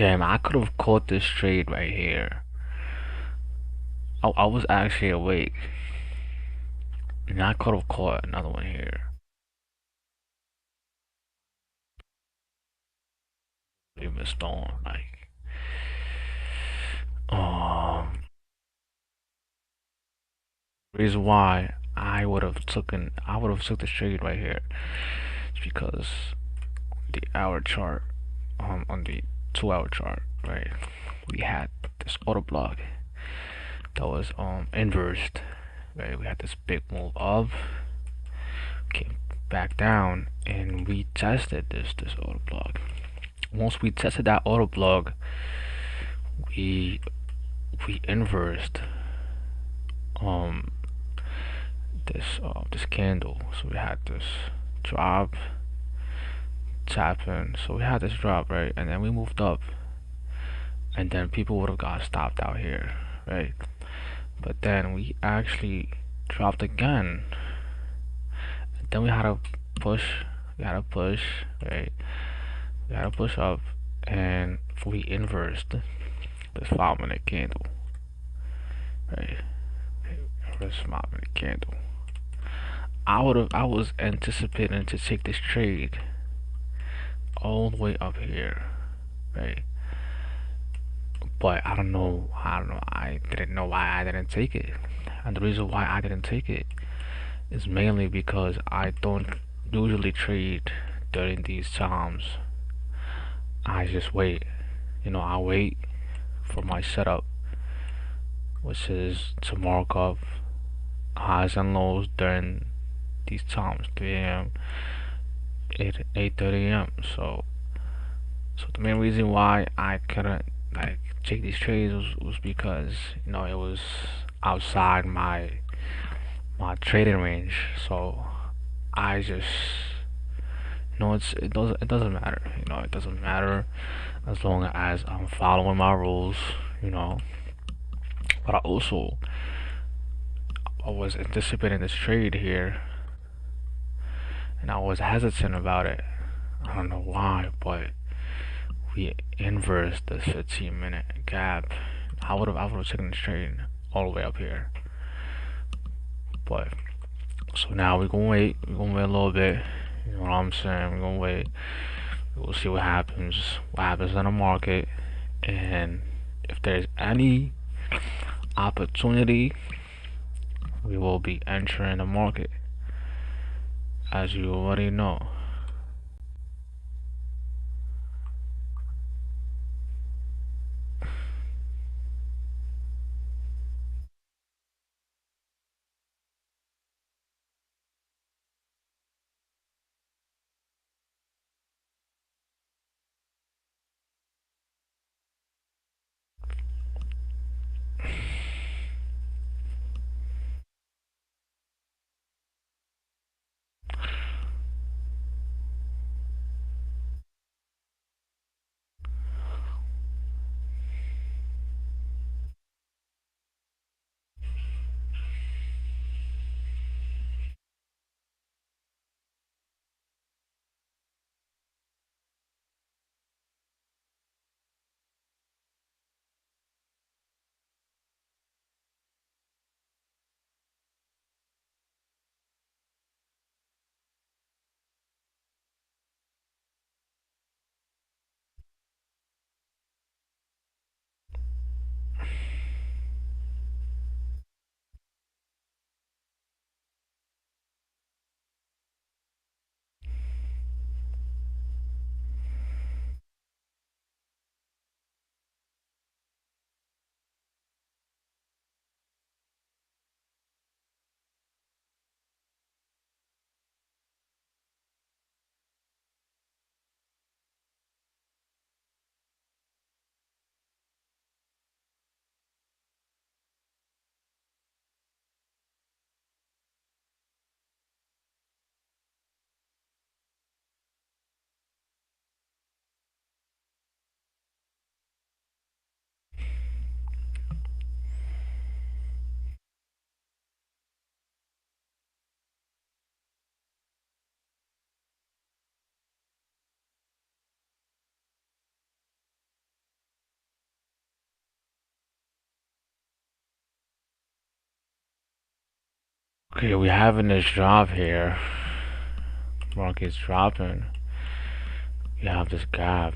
Damn, I could have caught this trade right here. I was actually awake, and I could have caught another one here. We missed on, um, reason why I would have took this trade right here. It's because the hour chart, on the 2 hour chart, right? We had this auto block that was inversed, right? We had this big move up, came back down, and we tested this auto block. Once we tested that auto block, we we inversed um this candle. So we had this drop, tap in. So we had this drop, right? And then we moved up, and then people would have got stopped out here, right? But then we actually dropped again. And then we had to push. We had to push, right? We had to push up, and we inversed this 5 minute candle, right? This 5 minute candle. I was anticipating to take this trade all the way up here, right? But I don't know, I didn't know why I didn't take it. And the reason why I didn't take it is mainly because I don't usually trade during these times. I just wait. I wait for my setup, which is to mark up highs and lows during these times, 3 a.m., 8:30 a.m. So the main reason why I couldn't take these trades was because it was outside my trading range. So I just it doesn't matter. It doesn't matter as long as I'm following my rules. You know, but I was anticipating this trade here, and I was hesitant about it. I don't know why, but we inversed the 15-minute gap. I would have taken the trade all the way up here. But so now we're gonna wait. We're gonna wait a little bit. You know what I'm saying? We're gonna wait. We'll see what happens. What happens in the market, and if there's any opportunity, we will be entering the market, as you already know. Okay, we having this drop here. Market's dropping. You have this gap.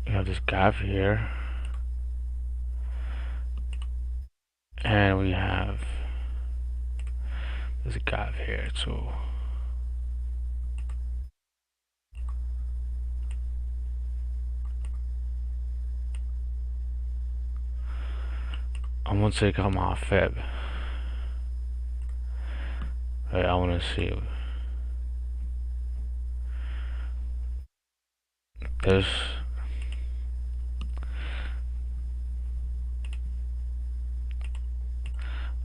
You have this gap here. And we have this gap here too. I'm gonna take out my Fib. Right, I wanna see this.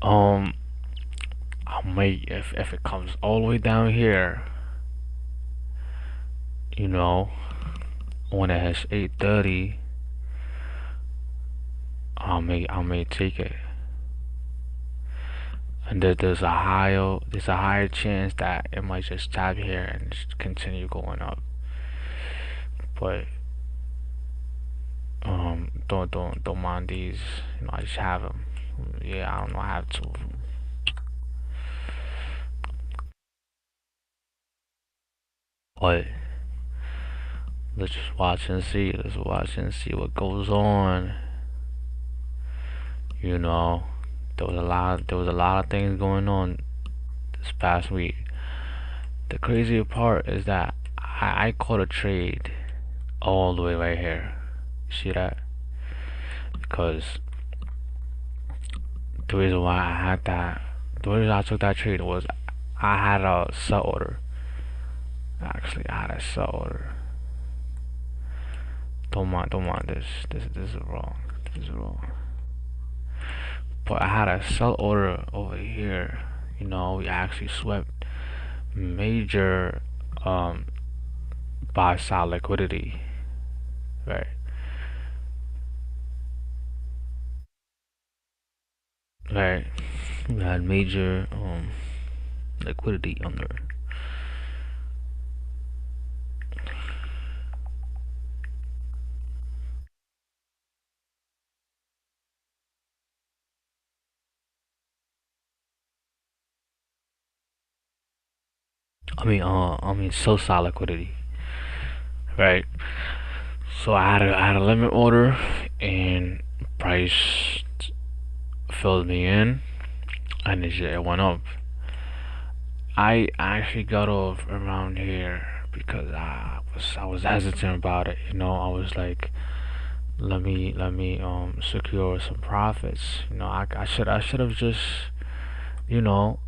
Um, I might if it comes all the way down here, you know, when it has 830, I may take it. And there's a higher chance that it might just tap here and just continue going up. But don't mind these. You know, I just have them. Yeah, I don't know. I have two of them. But let's just watch and see. Let's watch and see what goes on. You know, there was a lot of things going on this past week. The crazier part is that I caught a trade all the way right here. See that? Because the reason why I had that, the reason I took that trade was I had a sell order. Actually, I had a sell order. Don't mind this. This is wrong. This is wrong. But I had a sell order over here. You know, we actually swept major buy side liquidity, right? Right. We had major liquidity under. I mean, so side liquidity, right? So I had a limit order, and price filled me in, and it went up. I actually got off around here because I was hesitant about it. You know, I was like, let me secure some profits. You know, I should have just, you know,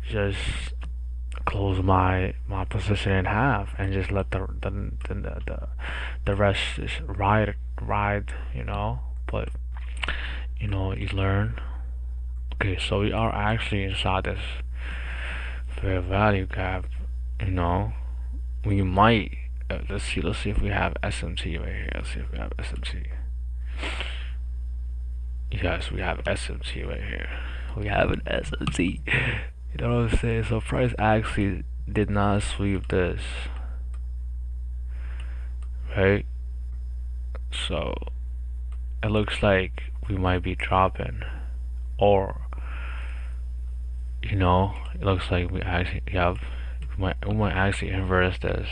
just close my position in half and just let the rest just ride. You know, but you know, you learn. Okay, so we are actually inside this fair value gap. You know, we might. Let's see if we have SMT right here. Let's see if we have SMT. Yes, we have SMT right here. We have an SMT. You know what I'm saying? So price actually did not sweep this, right? So it looks like we might be dropping, or you know, it looks like we actually have we might actually inverse this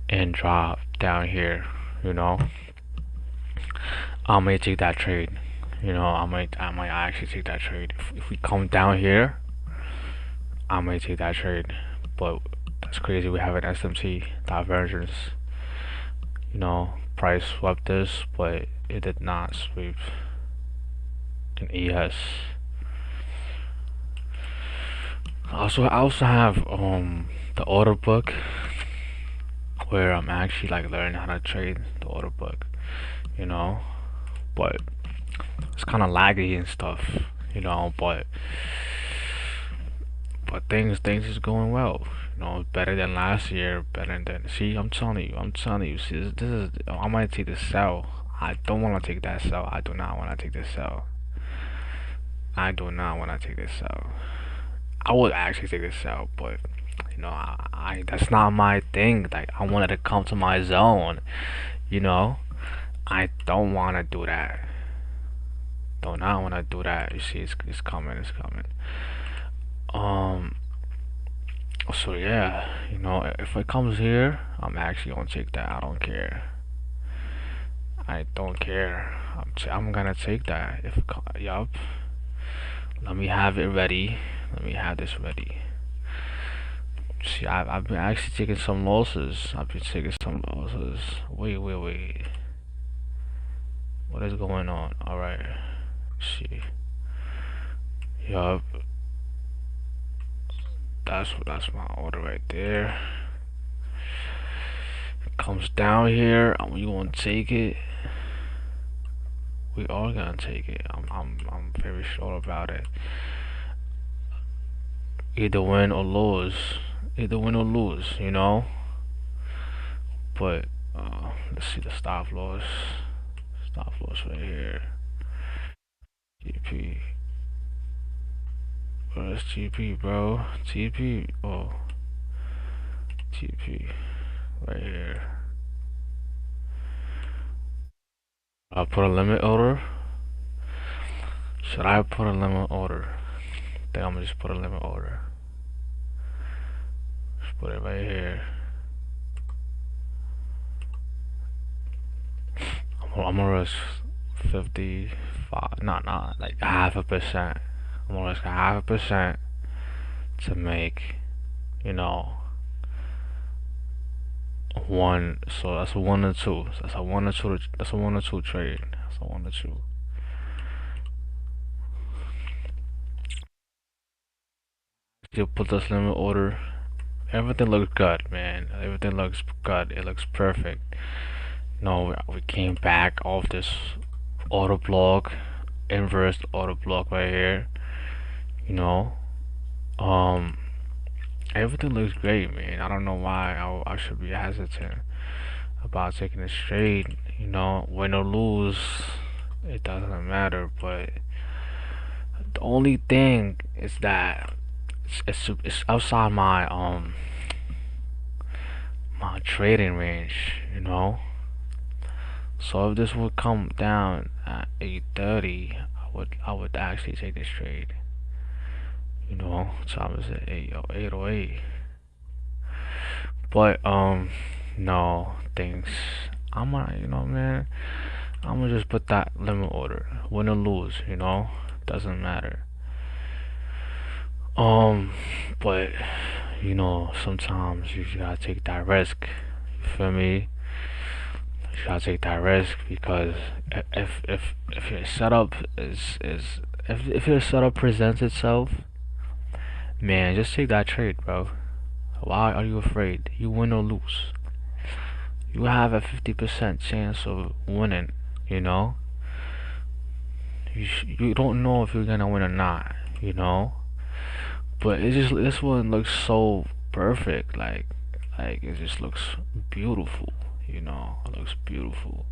and drop down here. You know, I might take that trade. You know, I might actually take that trade. If we come down here, I might take that trade. But that's crazy. We have an SMT divergence. You know, price swept this, but it did not sweep an ES. I also have the order book where I'm actually like learning how to trade the order book. You know, but it's kind of laggy and stuff. You know, but things is going well. You know, better than last year. Better than see. I'm telling you. See, this is. I might take the sell. I don't want to take that sell. I do not want to take this sell. I do not want to take this sell. I would actually take this sell, but you know, I that's not my thing. Like I wanted to come to my zone. You know, I don't want to do that. Do not want to do that. You see, it's coming. It's coming. Um, so yeah, if it comes here, I'm actually gonna take that. I don't care. I don't care. I'm gonna take that. Yup. Let me have it ready. Let me have this ready. See, I've been actually taking some losses. I've been taking some losses. Wait. What is going on? All right. See. Yup. That's my order right there. Comes down here. We gonna take it. We are gonna take it. I'm very sure about it. Either win or lose. Either win or lose. But let's see the stop loss. Stop loss right here. GP. Where's GP, bro? TP. Oh, TP. Right here. I'll put a limit order. Should I put a limit order? I think I'm gonna just put a limit order. Just put it right here. I'm gonna risk 55. Not like half a percent. I'm gonna risk a half a percent to make, you know, one. So that's a one or two. So that's a one or two. That's a one or two trade. That's a one or two. You put this limit order. Everything looks good, man. Everything looks good. It looks perfect. No, we came back off this auto block, inverse auto block right here. You know, um, everything looks great, man. I don't know why I should be hesitant about taking it straight. Win or lose, it doesn't matter. But the only thing is that it's outside my trading range. So if this would come down at 8:30, I would actually take this trade. Time is at 8:08. But no, things. I'm gonna, man. I'm gonna just put that limit order. Win or lose, doesn't matter. Um, but sometimes you gotta take that risk. You feel me? You gotta take that risk because if your setup is if your setup presents itself, man, just take that trade, bro. Why are you afraid? You win or lose. You have a 50% chance of winning. You know. You don't know if you're gonna win or not. But this one looks so perfect. Like it just looks beautiful. It looks beautiful.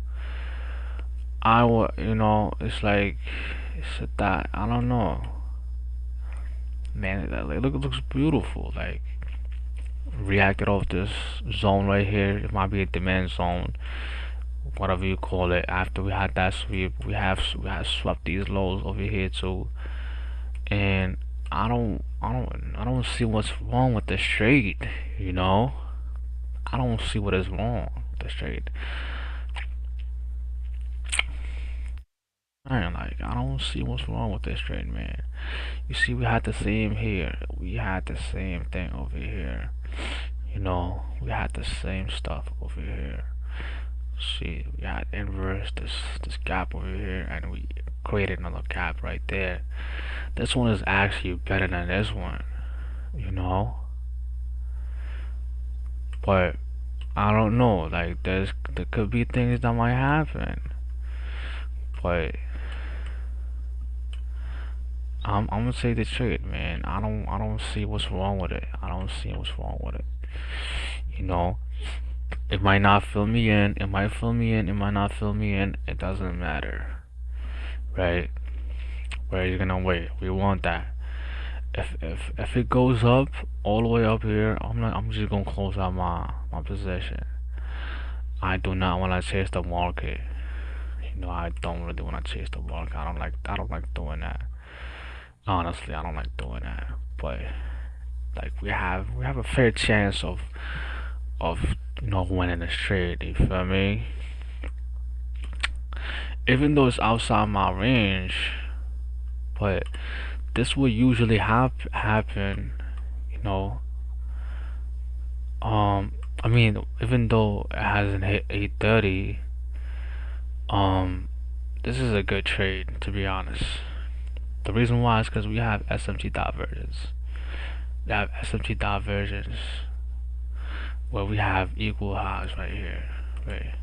It's like that. I don't know, man. Looks beautiful. Like reacted off this zone right here. It might be a demand zone, whatever you call it. After we had that sweep, we have swept these lows over here too, and I don't see what's wrong with this trade. I don't see what is wrong with this trade. I don't see what's wrong with this trade, man. You see, we had the same here. We had the same thing over here. We had the same stuff over here. See, we had inverse this gap over here, and we created another gap right there. This one is actually better than this one, you know. But I don't know. Like there could be things that might happen, but I'm gonna say the truth, man. I don't see what's wrong with it. I don't see what's wrong with it. You know, it might not fill me in. It might fill me in. It might not fill me in. It doesn't matter, right? Where are you gonna wait? We want that. If it goes up all the way up here, I'm just gonna close out my position. I do not want to chase the market. I don't really want to chase the market. I don't like doing that. Honestly, I don't like doing that. but like we have a fair chance of winning this trade. You feel me? Even though it's outside my range, but this will usually happen. You know, I mean, even though it hasn't hit 830, um, this is a good trade to be honest. The reason why is because we have SMT divergence. We have SMT divergence where we have equal highs right here. Right.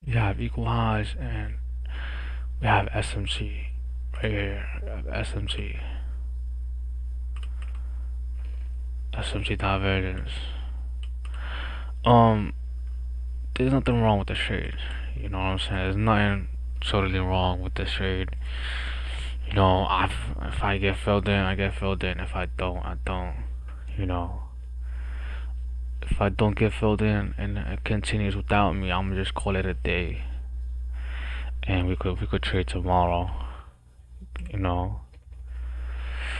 We have equal highs and we have SMT right here. We have SMT divergence. Um, there's nothing wrong with the trade. You know what I'm saying? There's nothing totally wrong with this trade. If I get filled in, I get filled in. If I don't, I don't. You know, if I don't get filled in and it continues without me, I'm gonna just call it a day, and we could trade tomorrow. You know,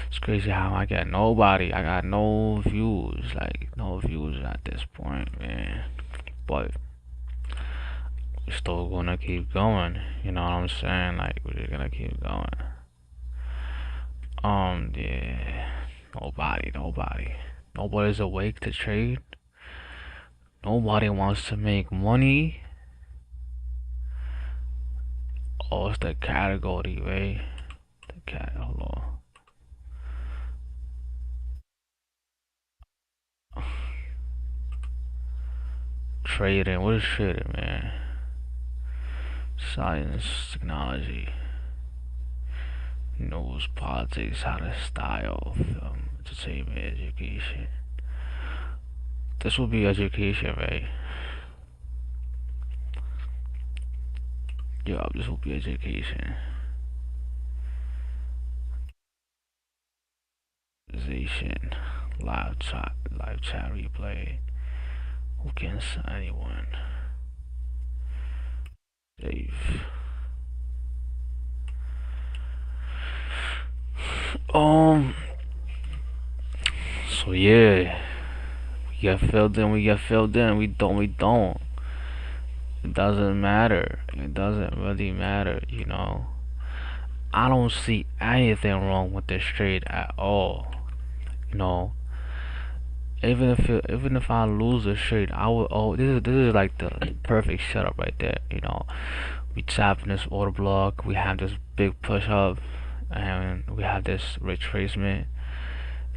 it's crazy how I got nobody. I got no views, like no views at this point, man. But we're still gonna keep going. You know what I'm saying? Like we're just gonna keep going. Yeah. Nobody's awake to trade. Nobody wants to make money. Oh, it's the category, right? Hold on. Trading. What is trading, man? Science, technology, news, politics, how to style, film, entertainment, education. This will be education, right? Yeah, this will be education. Live chat replay. Who can anyone? Dave. Um. So yeah, we get filled in. We get filled in. We don't. We don't. It doesn't matter. It doesn't really matter. I don't see anything wrong with this trade at all. You know, even if I lose the trade, I will. Oh, this is like the perfect setup right there. We tap in this order block. We have this big push up, and we have this retracement.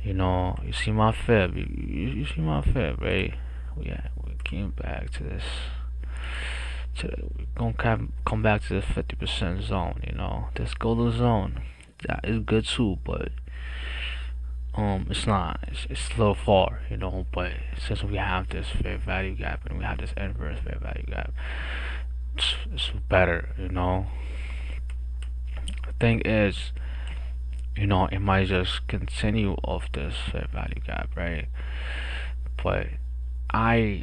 You see my fib. You see my fib, right? Yeah, we came back to this. We're gonna come back to the 50% zone. This golden zone. That is good too, but it's not. It's a little far. But since we have this fair value gap and we have this inverse fair value gap, it's better. The thing is, it might just continue off this fair value gap, right? But I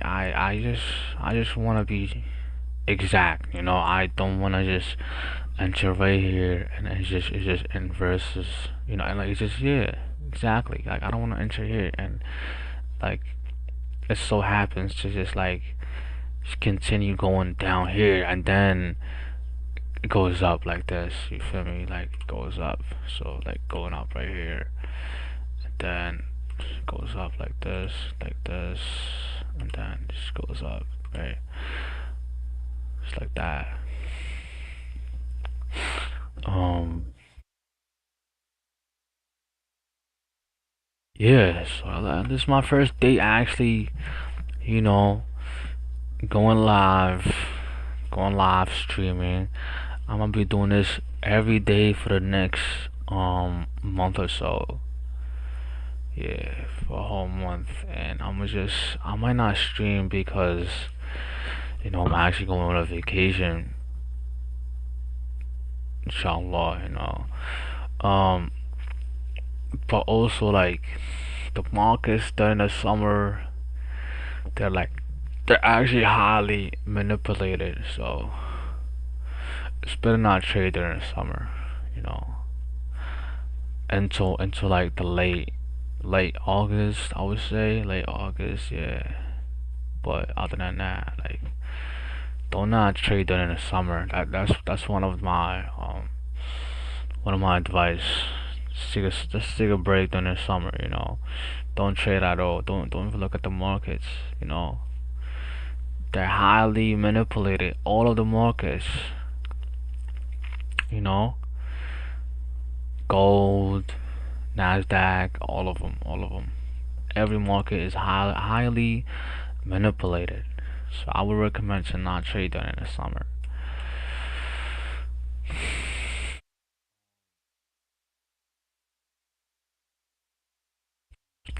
just want to be exact. I don't want to just enter right here and it's just inverses. And like it's just yeah, exactly. Like I don't want to enter here and like it so happens to just like just continue going down here and then it goes up like this. You feel me? Like it goes up. So like going up right here, and then it goes up like this, and then it just goes up, right? Just like that. Yeah. So this is my first day actually, you know, going live, streaming. I'm gonna be doing this every day for the next month or so. Yeah, for a whole month, and I might not stream because I'm actually going on a vacation, inshallah. Um, but also like the markets during the summer, they're like they're actually highly manipulated. So it's better not trade during the summer. You know. into like the late August, I would say late August, yeah. But other than that, like, don't not trade during the summer. That's one of my advice. Just take a break during the summer. Don't trade at all. Don't even look at the markets. You know, they're highly manipulated. All of the markets. You know, gold, Nasdaq, all of them. Every market is highly manipulated. So I would recommend to not trade during the summer.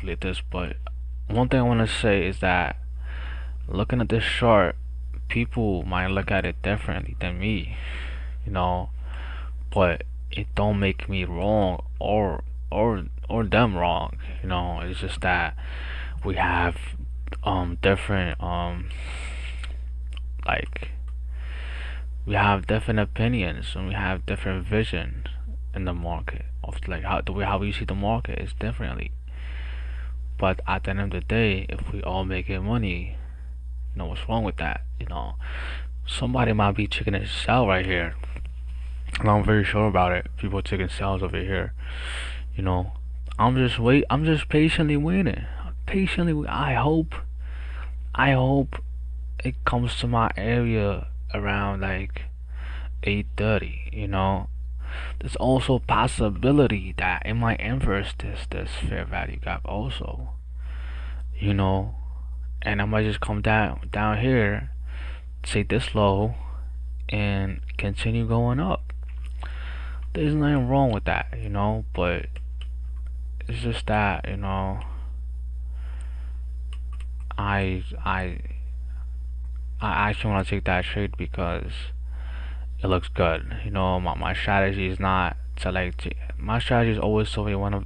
Like this, but one thing I want to say is that looking at this chart, people might look at it differently than me, you know, but it don't make me wrong or them wrong, It's just that we have different like we have different opinions and we have different vision in the market of like how we see the market is differently. But at the end of the day, if we all making money, what's wrong with that? Somebody might be taking a sell right here, and I'm very sure about it. People taking sales over here. You know, I'm just patiently waiting. Patiently, I hope it comes to my area around like 8:30. There's also a possibility that it might inverse this fair value gap also. You know, and I might just come down here, say this low, and continue going up. There's nothing wrong with that, but it's just that, I I I actually want to take that trade because it looks good. My strategy is not to my strategy is always to be one of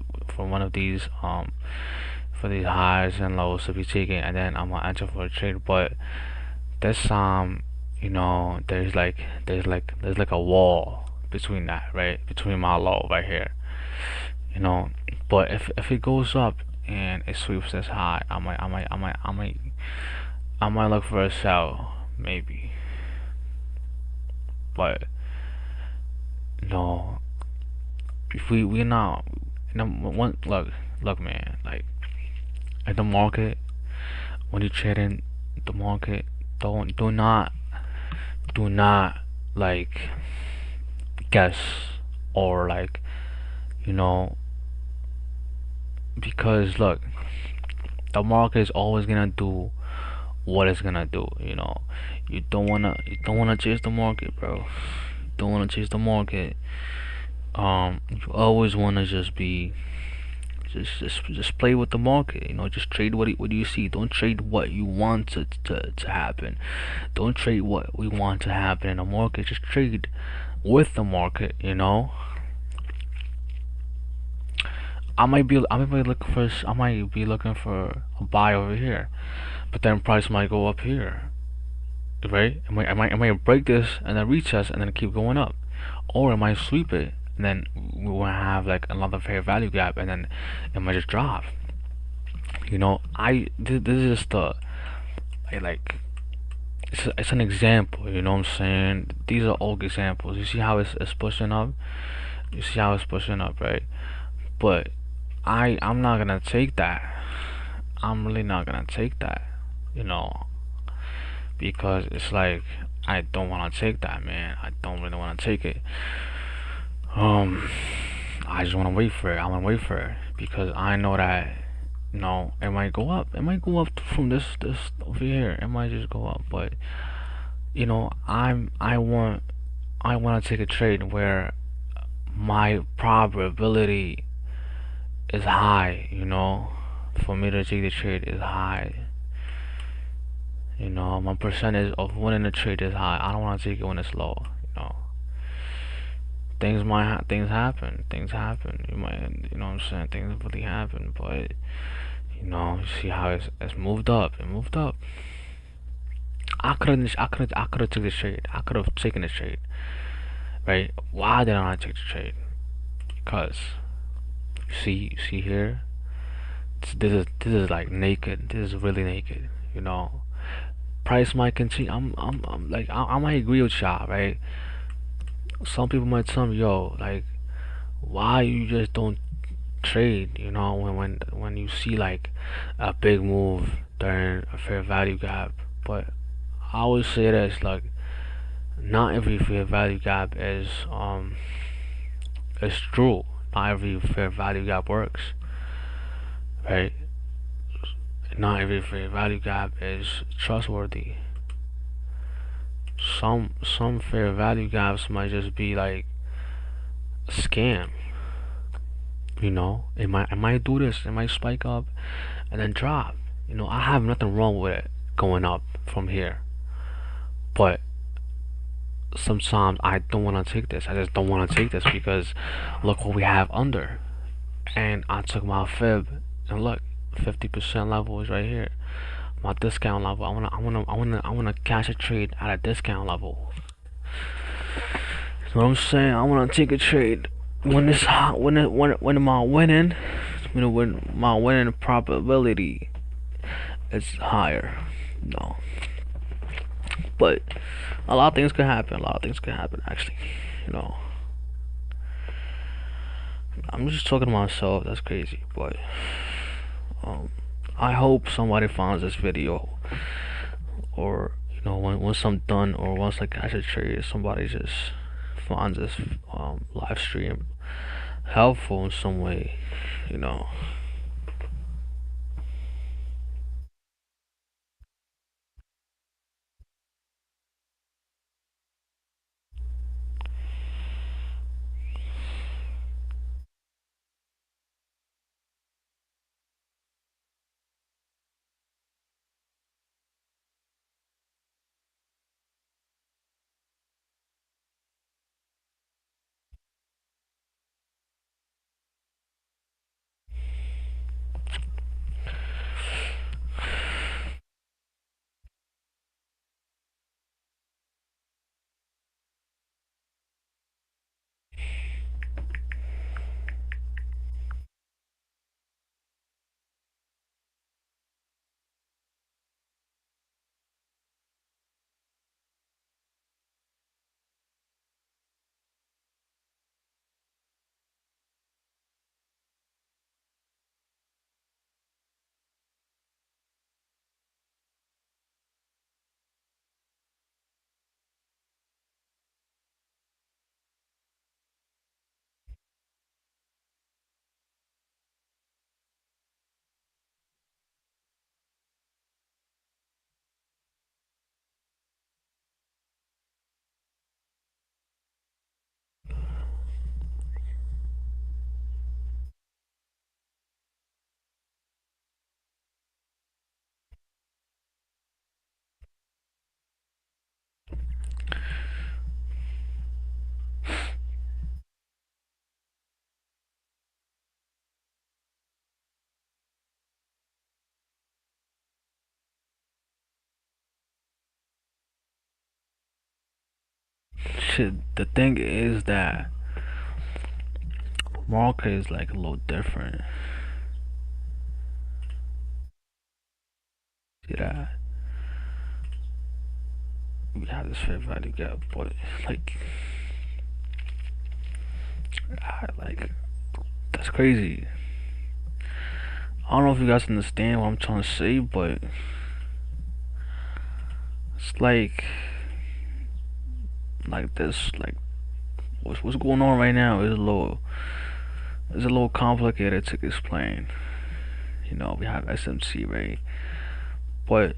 these for these highs and lows to be taken, and then I'm gonna enter for a trade. But this there's like a wall between that, right? Between my low right here. you know. But if it goes up and it sweeps this high, I might look for a sell maybe. But no, if we're not. One look, man. Like at the market, when you trade in the market, don't do not like guess or like you know because look, the market is always gonna do what it's gonna do. You don't wanna chase the market, bro. You don't wanna chase the market. You always wanna just be just play with the market. Just trade what you see. Don't trade what you want to happen. Don't trade what we want to happen in the market. Just trade with the market. I might be looking for a buy over here, but then price might go up here, right? I might break this and then retest and then keep going up, or I might sweep it and then we will have like another fair value gap and then it might just drop. This is just like it's an example. You know what I'm saying? These are all examples. You see how it's pushing up. You see how it's pushing up, right? But I'm not gonna take that. I'm really not gonna take that. You know, because it's like I don't want to take that, man. I don't really want to take it. Um, I just want to wait for it. I want to wait for it because I know that it might go up. It might go up from this over here. It might just go up, but I want to take a trade where my probability is high. For me to take the trade is high. My percentage of winning the trade is high. I don't want to take it when it's low. Things happen. Things happen. You might, what I'm saying. Things really happen, but you see how it's moved up. It moved up. I could have took the trade. I could have taken the trade. Right? Why did I not take the trade? Because See here. This is like naked. This is really naked. You know, price might continue. I'm like I might agree with y'all, right? Some people might tell me, yo, like, why you just don't trade? You know, when you see like a big move during a fair value gap. But I always say this, like, not every fair value gap is true. Not every fair value gap works, right? Not every fair value gap is trustworthy. Some fair value gaps might just be like a scam. You know, it might do this, it might spike up and then drop. You know, I have nothing wrong with it going up from here, but sometimes I don't want to take this. I just don't want to take this because look what we have under, and I took my fib and look, 50% level is right here. My discount level. I wanna cash a trade at a discount level. You know what I'm saying? I wanna take a trade when it's hot, when my winning, when my winning probability is higher. No, but a lot of things could happen. A lot of things could happen actually. You know, I'm just talking to myself. That's crazy, but um, I hope somebody finds this video, or you know, once I'm done, or once I catch a trade, somebody just finds this live stream helpful in some way. You know, shit. The thing is that market is like a little different. See that? We have this fair value gap, but like, like that's crazy. I don't know if you guys understand what I'm trying to say, but it's like this, like what's going on right now is a little complicated to explain. You know, we have SMC, right? But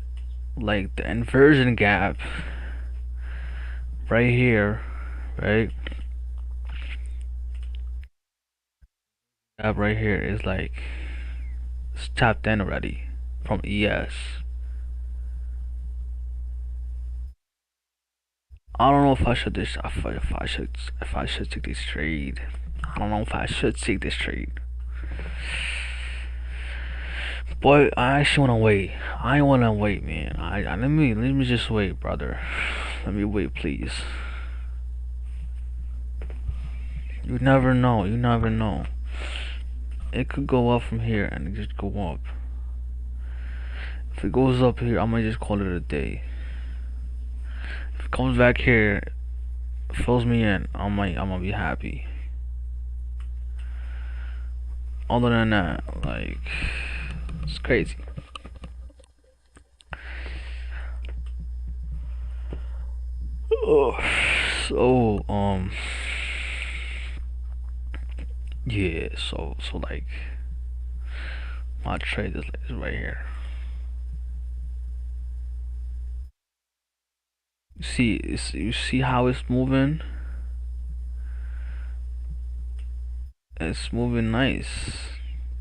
like the inversion gap right here, right? Gap right here is like it's tapped in already from ES. I don't know if I should this if I should take this trade. I don't know if I should take this trade. But I actually wanna wait. I wanna wait, man. Let me just wait, brother. Let me wait, please. You never know. You never know. it could go up from here and just go up. If it goes up here, I might just call it a day. If it comes back here, fills me in, I'm gonna be happy. Other than that, like, it's crazy. Oh, so yeah, so like my trade is right here. You see how it's moving? It's moving nice,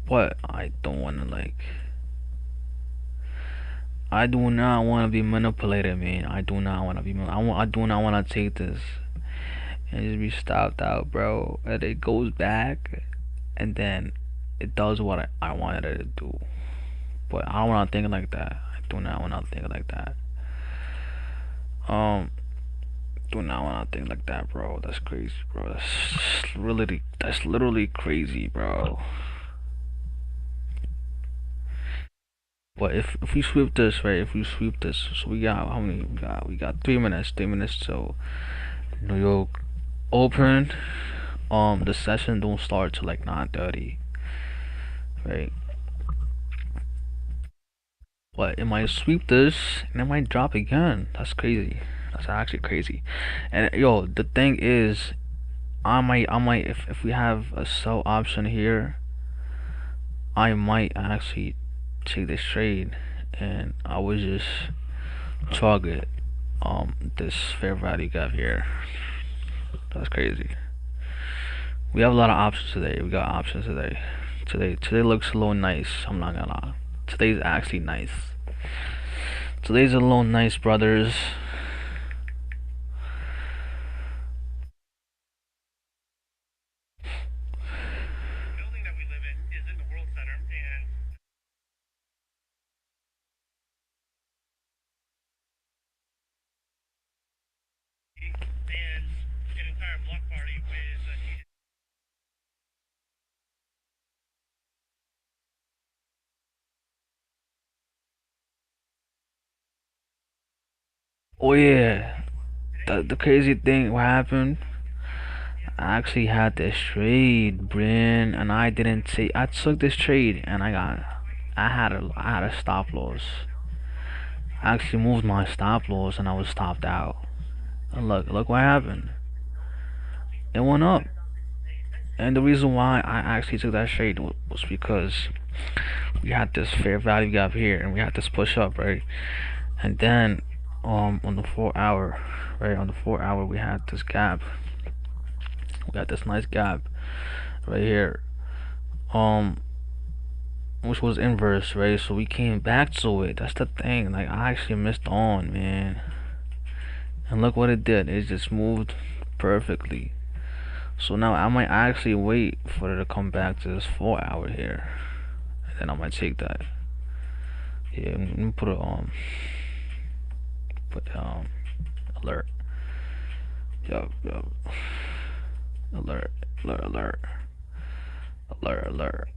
but I don't wanna like. I do not want to be manipulated, man. I do not want to be. I do not want to take this and just be stopped out, bro. And it goes back, and then it does what I wanted it to do. But I don't want to think like that. I do not want to think like that. Um, do not want to think like that, bro. That's crazy, bro. That's literally crazy, bro. But if we sweep this, right? If we sweep this, so we got how many? We got 3 minutes. 3 minutes. So New York open. The session don't start till like 9:30, right? But it might sweep this and it might drop again. That's crazy. That's actually crazy. And yo, the thing is, I might if we have a sell option here, I might actually take this trade and I would just target this fair value gap here. That's crazy. We have a lot of options today. We got options today. Today looks a little nice. I'm not gonna lie. Today's actually nice. Today's a little nice, brothers. Oh yeah, the crazy thing what happened? I actually had this trade, Bryn, and I didn't take. I took this trade and I had a stop loss. I actually moved my stop loss and I was stopped out. And look what happened. It went up. And the reason why I actually took that trade was because we had this fair value gap here and we had this push up, right? And then on the 4 hour, right? On the 4 hour we had this gap. We got this nice gap right here. Um which was inverse, right? So we came back to it. That's the thing. Like I actually missed on, man. And look what it did. It just moved perfectly. So now I might actually wait for it to come back to this 4 hour here. And then I might take that. Yeah, let me put it on. Put alert. Yo. Alert. Alert. Alert. Alert. Alert.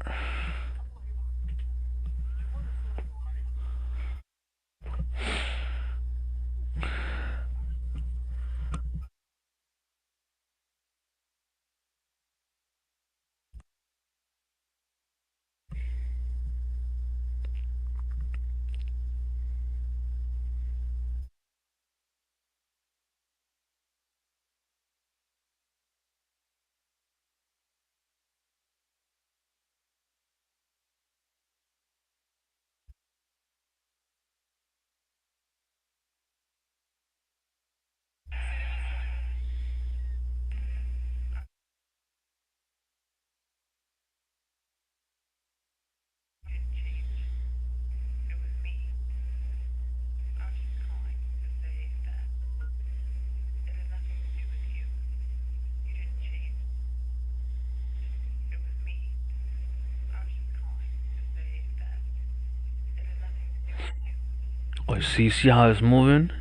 Oh, see how it's moving?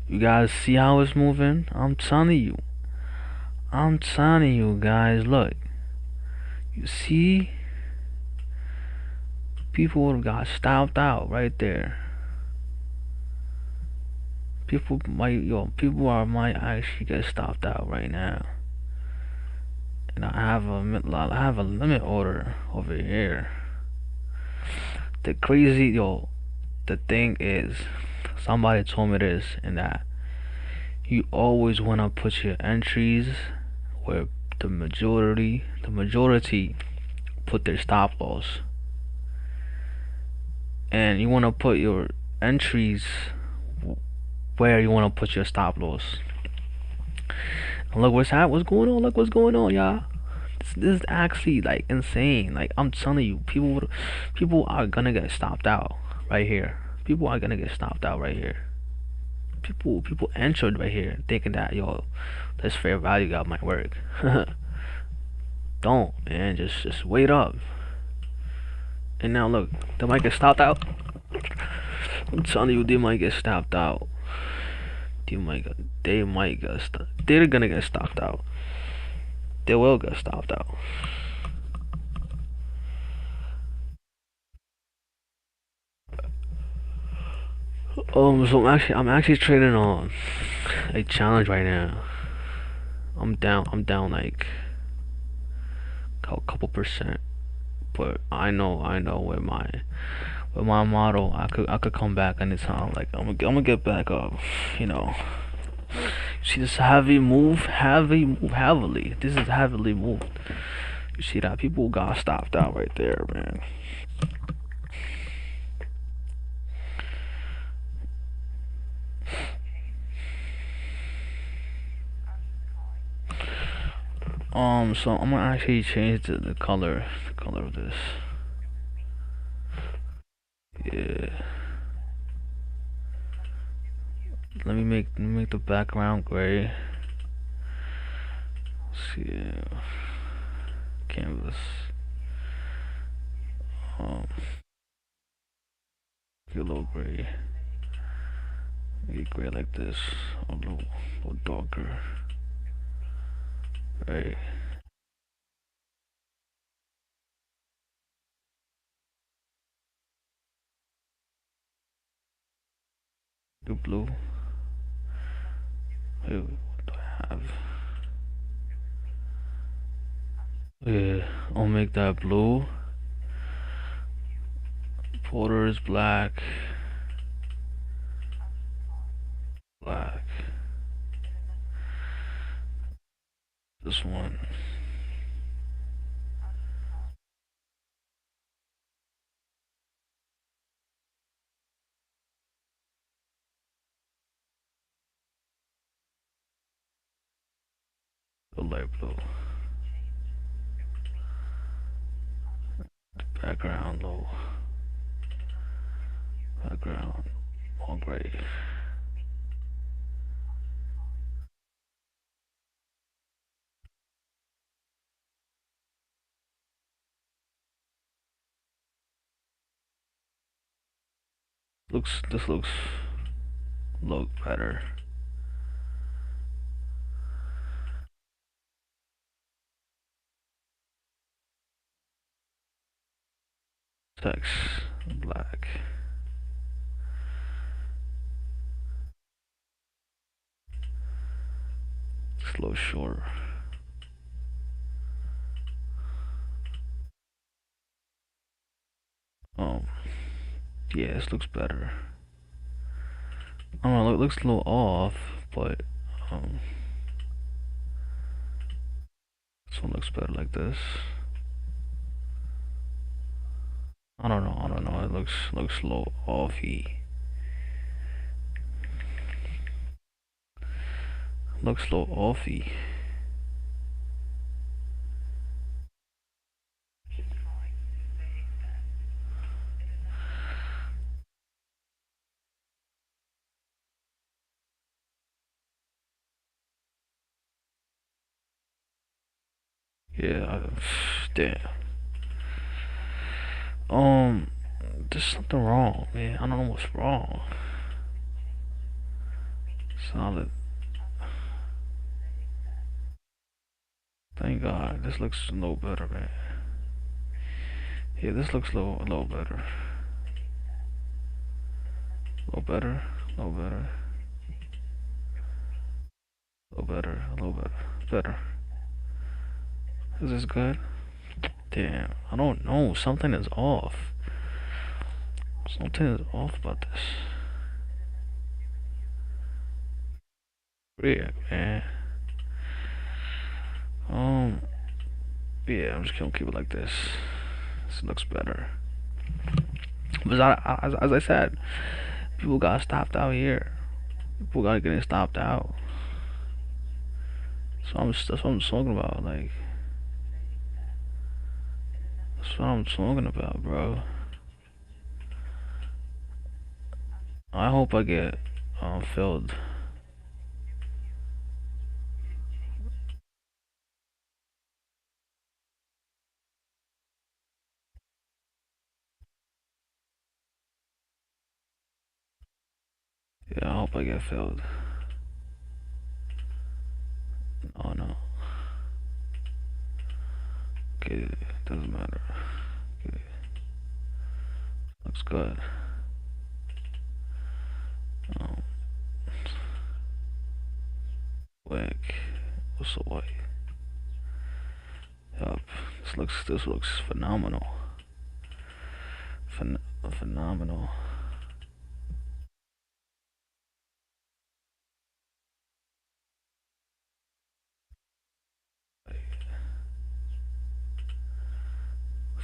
You guys see how it's moving? I'm telling you. I'm telling you guys, look. You see? People would have got stopped out right there. People are might actually get stopped out right now. And I have a limit order over here. The crazy the thing is, somebody told me this, and that you always want to put your entries where the majority put their stop loss, and you want to put your entries where you want to put your stop loss. And look what's going on. Look what's going on, y'all. This is actually like insane. Like I'm telling you, people are gonna get stopped out right here. People are gonna get stopped out right here. People entered right here thinking that this fair value gap might work. Don't, man. Just wait up. And now look, they might get stopped out. I'm telling you, they might get stopped out. They might get stopped. They're gonna get stopped out. They will get stopped out. So I'm actually trading on a challenge right now. I'm down like a couple percent, but I know with my model, I could come back anytime. Like I'm gonna get back up. You know, see this heavily. This is heavily moved. You see that people got stopped out right there, man. So I'm gonna actually change the color of this. Yeah. Let me make the background gray. Let's see, canvas. Um, get a little gray. Make it gray like this. A little darker. Right. Do blue. Wait, what do I have? Yeah, I'll make that blue. Border is black. Black. This one. The light blue. Background low. Background all gray. This looks look better. Text black. Slow short. Um, yeah, this looks better. I don't know, it looks a little off, but um, this one looks better like this. I don't know. It looks a little offy. Looks a little offy. Yeah, damn. Um, there's something wrong, man. I don't know what's wrong. Solid. Thank God. This looks no better, man. Yeah, this looks a little better. A little better. A little better. A little better. A little better. Better. Is this good? Damn. I don't know. Something is off. Something is off about this. Yeah, man. Um. Yeah, I'm just gonna keep it like this. This looks better. But as I said, people got stopped out here. People got getting stopped out. That's what I'm talking about. Like, that's what I'm talking about, bro. I hope I get filled. Yeah, I hope I get filled. Oh no. Okay, doesn't matter. Okay, looks good. Um, Wick. What's the white? Yup. This looks phenomenal. Phenomenal.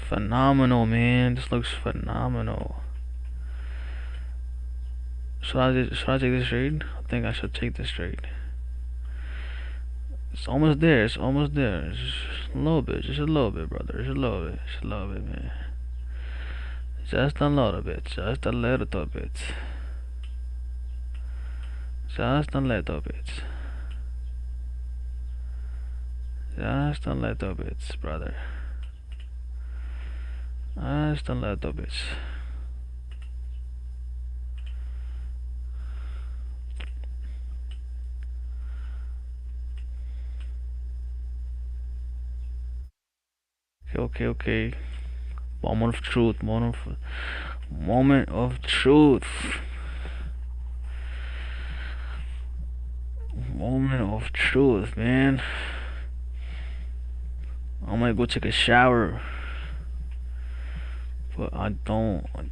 Phenomenal, man. This looks phenomenal. Should I take this trade? I think I should take this trade. It's almost there. It's almost there. Just a little bit. Just a little bit, brother. Just a little bit. Just a little bit, man. Just a little bit. Just a little bit. Just a little bit. Just a little bit, brother. Just a little bit. Okay, okay. Moment of truth. Moment of truth. Moment of truth, man. I might go take a shower, but I don't. I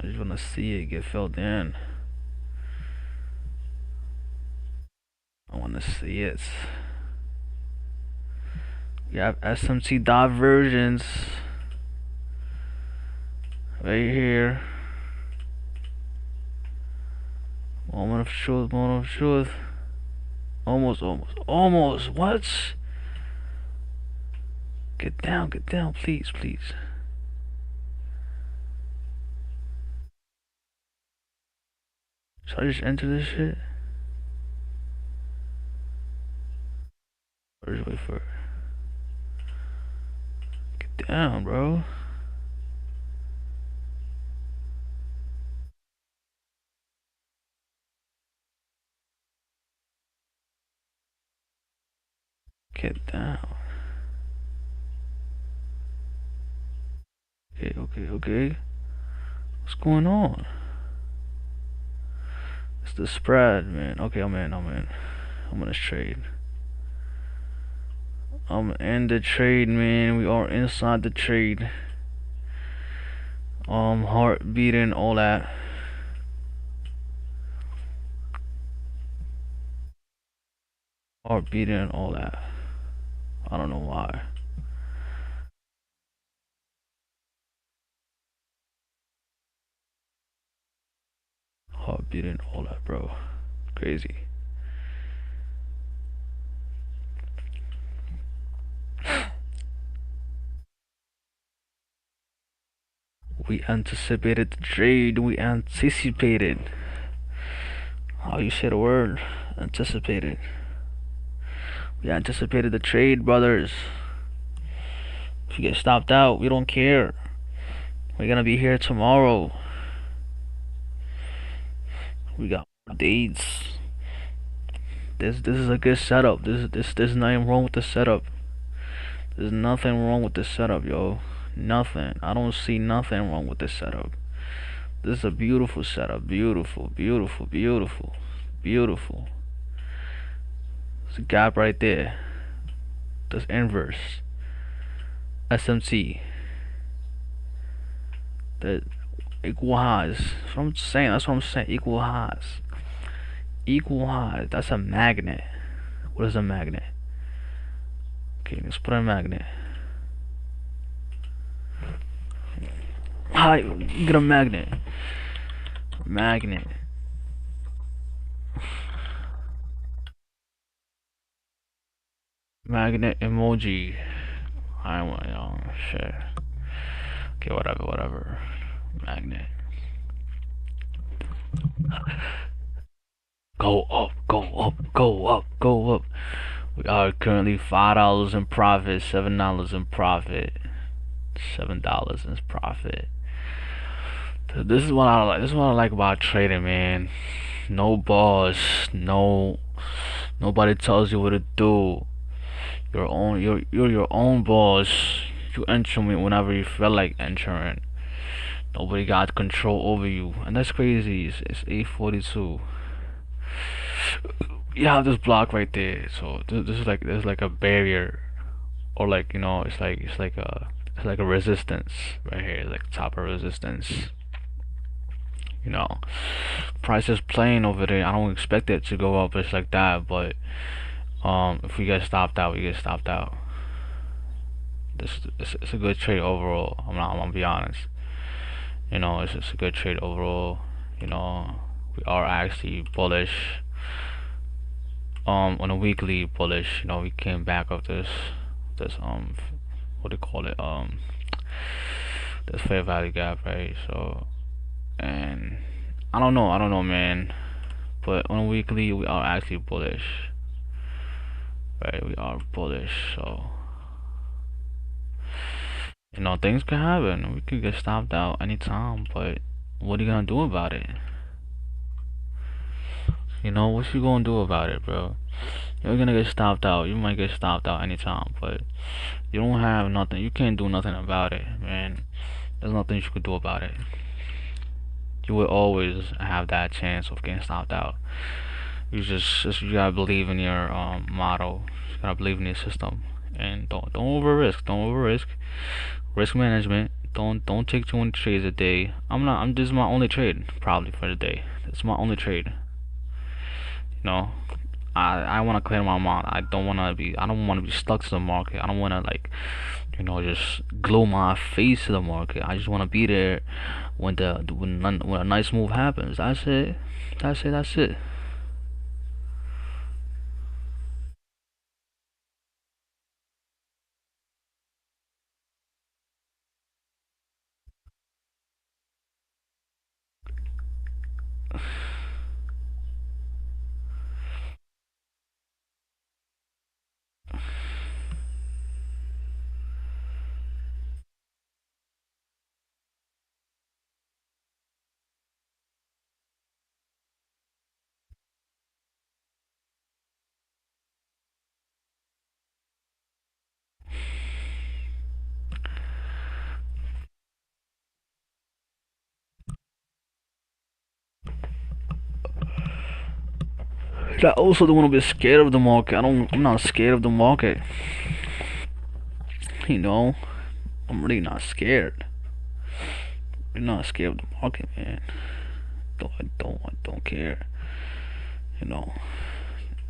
just wanna see it get filled in. I wanna see it. We have SMT divergence right here. Moment of truth. Moment of truth. Almost. What? Get down, please, please. Should I just enter this shit? Or just wait for it? Get down, bro. Get down. Okay. What's going on? It's the spread, man. Okay, I'm in. I'm gonna trade. I'm in the trade, man. We are inside the trade. Heart beating, all that. Heart beating, all that. I don't know why. Heart beating, all that, bro. Crazy. We anticipated the trade. We anticipated. How you say the word? Anticipated. We anticipated the trade, brothers. If you get stopped out, we don't care. We're gonna be here tomorrow. We got dates. This is a good setup. There's nothing wrong with the setup. There's nothing wrong with the setup, yo. Nothing. I don't see nothing wrong with this setup. This is a beautiful setup. Beautiful, beautiful, beautiful, beautiful. There's a gap right there. This inverse. SMT. The equal highs. That's what I'm saying. That's what I'm saying. Equal highs. Equal highs. That's a magnet. What is a magnet? Okay, let's put a magnet. Hi, get a magnet. Magnet. Magnet emoji. I want shit. Okay, whatever, whatever. Magnet. Go up, go up, go up, go up. We are currently $5 in profit, $7 in profit, $7 in profit. This is what I like. This is what I like about trading, man. No boss, nobody tells you what to do. You're your own boss. You enter me whenever you feel like entering. Nobody got control over you, and that's crazy. It's 8:42. You have this block right there, so this is like there's like a barrier, or like it's like a resistance right here, like top of resistance. You know, price is playing over there. I don't expect it to go up just like that, but if we get stopped out, we get stopped out. It's a good trade overall. I'm gonna be honest. You know, it's a good trade overall. You know, we are actually bullish. On a weekly bullish. You know, we came back of this what do you call it? This fair value gap, right? So, and I don't know, man. But on a weekly, we are actually bullish, right? We are bullish, so you know things can happen. We could get stopped out anytime, but what are you gonna do about it? You know, what you gonna do about it, bro? You're gonna get stopped out. You might get stopped out anytime, but you don't have nothing. You can't do nothing about it, man. There's nothing you could do about it. You will always have that chance of getting stopped out. You just you gotta believe in your model. You gotta believe in your system, and don't over risk. Don't over risk. Risk management. Don't take 20 trades a day. I'm not. I'm This is my only trade probably for the day. It's my only trade. You know, I want to clear my mind. I don't want to be stuck to the market. I don't want to like, you know, just glue my face to the market. I just want to be there when a nice move happens. That's it. That's it. That's it. I also don't want to be scared of the market. I'm not scared of the market. You know, I'm really not scared. I'm not scared of the market, man. I don't care. You know,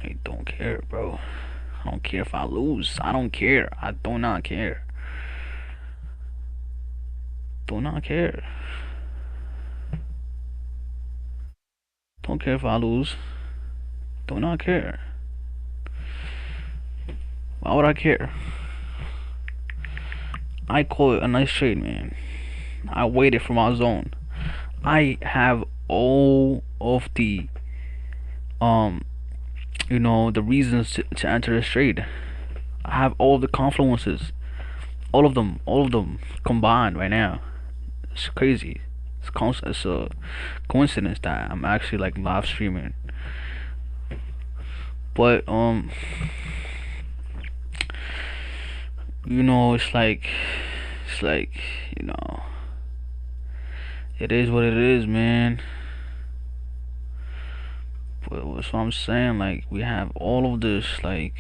I don't care, bro. I don't care if I lose. I don't care. I do not care. Do not care. Don't care if I lose. Do not care. Why would I care? I call it a nice trade, man. I waited for my zone. I have all of the um you know the reasons to enter this trade. I have all of the confluences. All of them combined right now. It's crazy. It's a coincidence that I'm actually like live streaming. But you know, it's like It's like, you know, it is what it is, man. But that's what I'm saying. Like, we have all of this, like,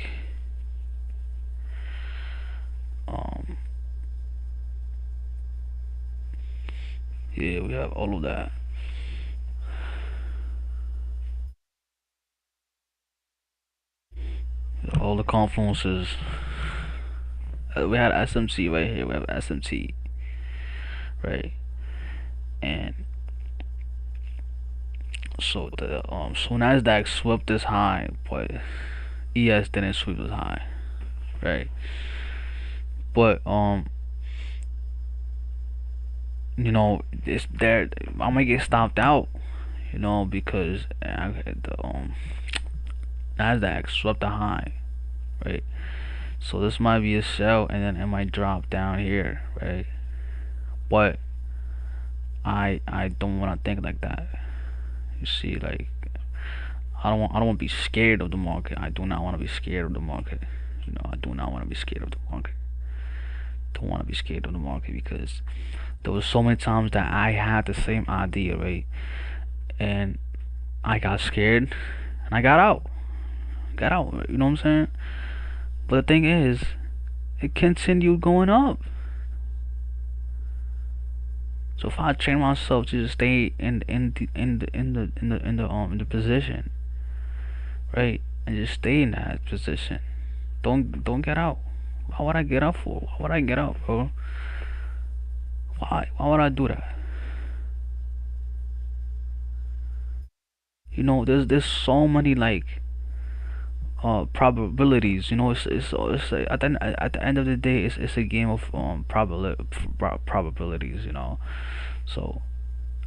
um, yeah, we have all of that. All the confluences. We had SMT right here. We have SMT, right? And so Nasdaq swept this high, but ES didn't sweep this high, right? But it's there. I might get stopped out, because the Nasdaq swept the high, right? So this might be a sell, and then it might drop down here, right? But I don't want to think like that. You see, like I don't want to be scared of the market. I do not want to be scared of the market. I do not want to be scared of the market. Don't want to be scared of the market because there was so many times that I had the same idea, right? And I got scared and I got out. Got out, you know what I'm saying? But the thing is, it continued going up. So if I train myself to just stay in the position, right, and just stay in that position, don't get out. Why would I get out for? Why would I get out, bro? Why would I do that? There's so many like probabilities. It's like at the end of the day, it's a game of probabilities. So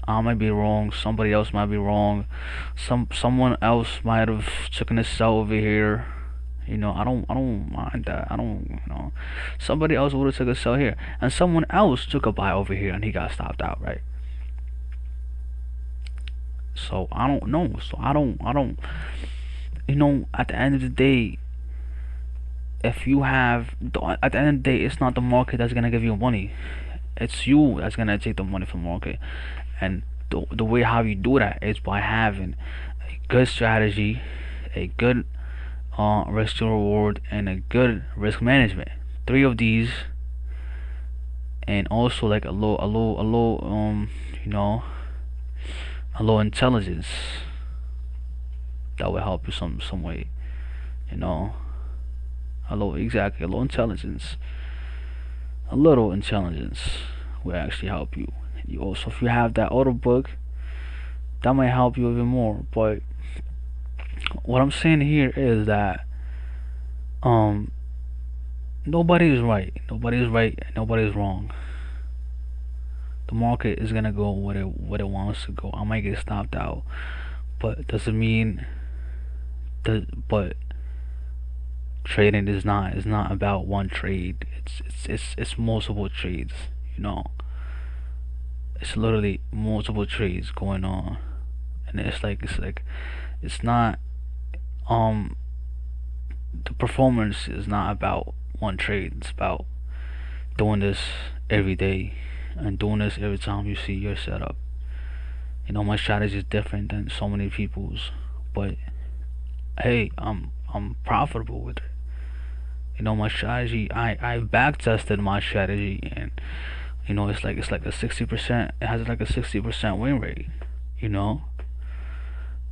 I might be wrong. Somebody else might be wrong. Someone else might have taken a sell over here. I don't mind that. I don't. Somebody else would have took a sell here, and someone else took a buy over here, and he got stopped out, right? So I don't know. So I don't. At the end of the day, if you have, at the end of the day, it's not the market that's gonna give you money. It's you that's gonna take the money from the market, and the way how you do that is by having a good strategy, a good risk to reward, and a good risk management. Three of these, and also like you know, a low intelligence that will help you some way. You know, a low intelligence, a little intelligence will actually help you. You also, if you have that auto book, that might help you even more. But what I'm saying here is that um nobody is right. Nobody is right. Nobody is wrong. The market is gonna go what it wants to go. I might get stopped out, but doesn't mean that. But trading is not about one trade. It's multiple trades. You know, it's literally multiple trades going on, and it's like it's not um the performance is not about one trade. It's about doing this every day and doing this every time you see your setup. My strategy is different than so many people's, but hey, I'm profitable with it. My strategy, I back tested my strategy, and it's like a 60%. It has like a 60% win rate. You know,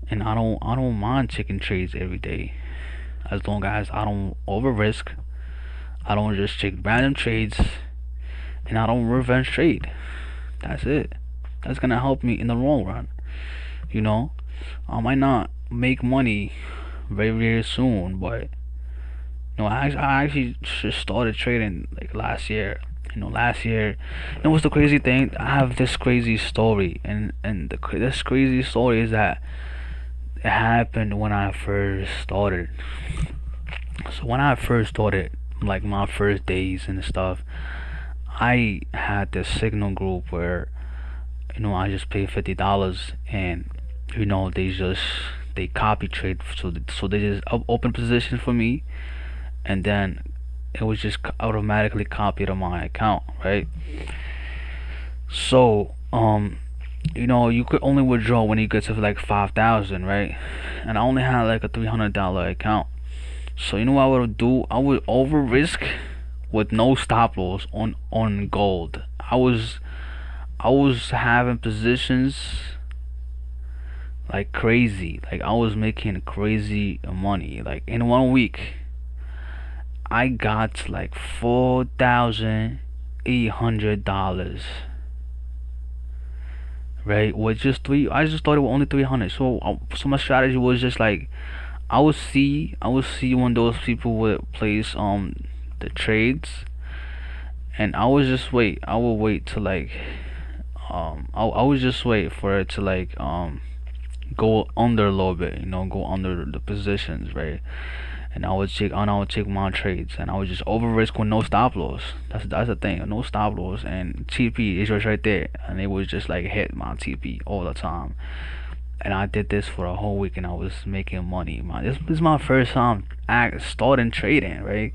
and I don't mind taking trades every day, as long as I don't over risk. I don't just take random trades, and I don't revenge trade. That's it. That's gonna help me in the long run. You know, I might not make money very very soon, but I actually just started trading like last year. Last year, and what's the crazy thing? I have this crazy story, and this crazy story is that it happened when I first started. So when I first started, like my first days and stuff, I had this signal group where I just paid $50, and they copy trade, so they just open position for me, and then it was just automatically copied on my account, right? So, you could only withdraw when you get to like 5,000, right? And I only had like a $300 account. So you know what I would do? I would over risk with no stop loss on gold. I was having positions like crazy. Like I was making crazy money. Like in 1 week, I got like $4,800. Right, with just three. I just thought it was only 300. So my strategy was just like I would see when those people would place the trades, and I would just wait. I would wait to like I would just wait for it to like go under a little bit, go under the positions, right? And I would take my trades, and I would just over risk with no stop loss. That's the thing, no stop loss, and TP is just right there, and it was just like hit my TP all the time. And I did this for a whole week, and I was making money. This is my first time starting trading, right?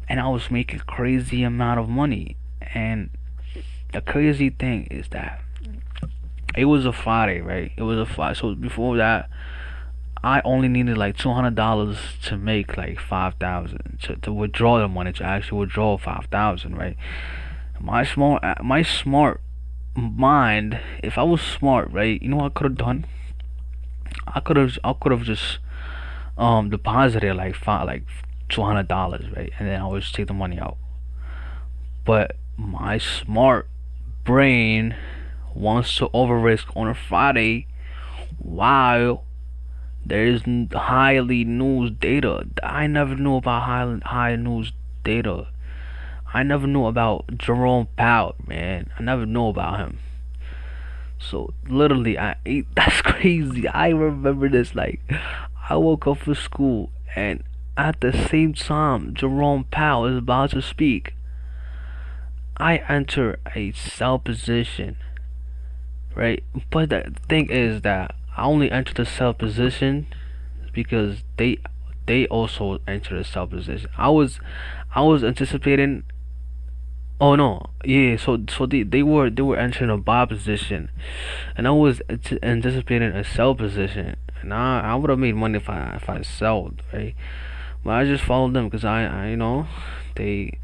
And I was making crazy amount of money. And the crazy thing is that it was a Friday, right? It was a Friday. So before that, I only needed like $200 to make like 5,000 to withdraw the money, to actually withdraw 5,000, right? My smart mind, if I was smart, right? You know what I could have done? I could have just deposited like $200, right? And then I would just take the money out. But my smart brain wants to over risk on a Friday while there is highly news data. I never knew about high news data. I never knew about Jerome Powell, man. I never knew about him. So literally, that's crazy. I remember this. Like, I woke up for school, and at the same time Jerome Powell is about to speak, I enter a sell position, right? But the thing is that I only enter the sell position because they also enter the sell position. I was anticipating. Oh no, yeah. So they were entering a buy position, and I was anticipating a sell position, and I would have made money if I sold, right? But I just followed them because they.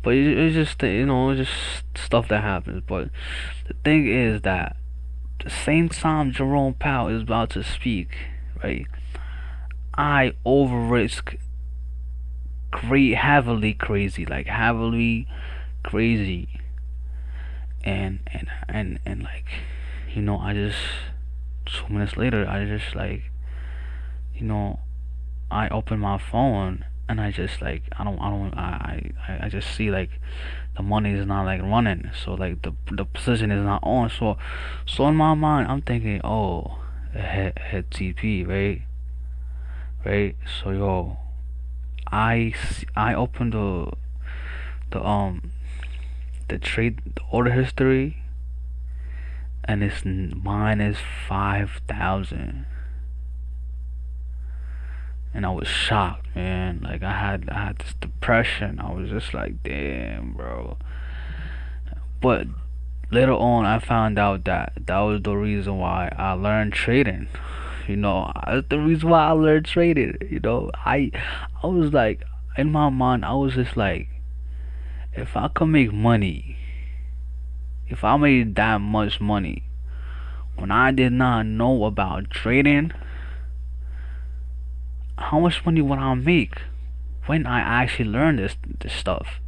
But it's just it's just stuff that happens. But the thing is that the same time Jerome Powell is about to speak, right? I over risk great heavily crazy, like heavily crazy, and like I just 2 minutes later I just like you know I open my phone, and I just like I don't I just see like the money is not like running, so like the position is not on, so in my mind I'm thinking, oh, hit TP, right. So I opened the the trade, the order history, and it's minus 5,000, and I was shocked, man. Like I had this depression. I was just like, damn, bro. But later on, I found out that that was the reason why I learned trading. That's the reason why I learned trading. I was like, in my mind, I was just like, if I could make money, if I made that much money when I did not know about trading, how much money would I make when I actually learned this stuff?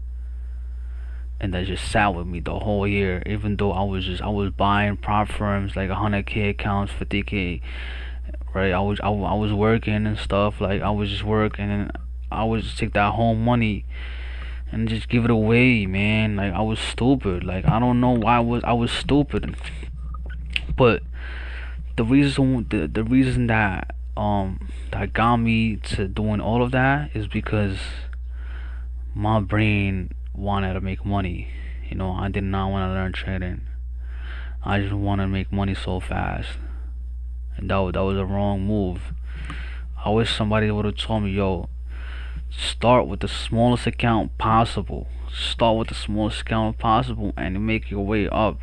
And that just sat with me the whole year. Even though I was buying prop firms like 100K accounts, 50K, right? I was working and stuff. Like I was just working, and I would just take that whole money and just give it away, man. Like I was stupid. Like I don't know why I was stupid. But the reason that got me to doing all of that is because my brain wanted to make money. I did not want to learn trading. I just want to make money so fast, and that was a wrong move. I wish somebody would have told me, yo, Start with the smallest account possible. Start with the smallest account possible and make your way up.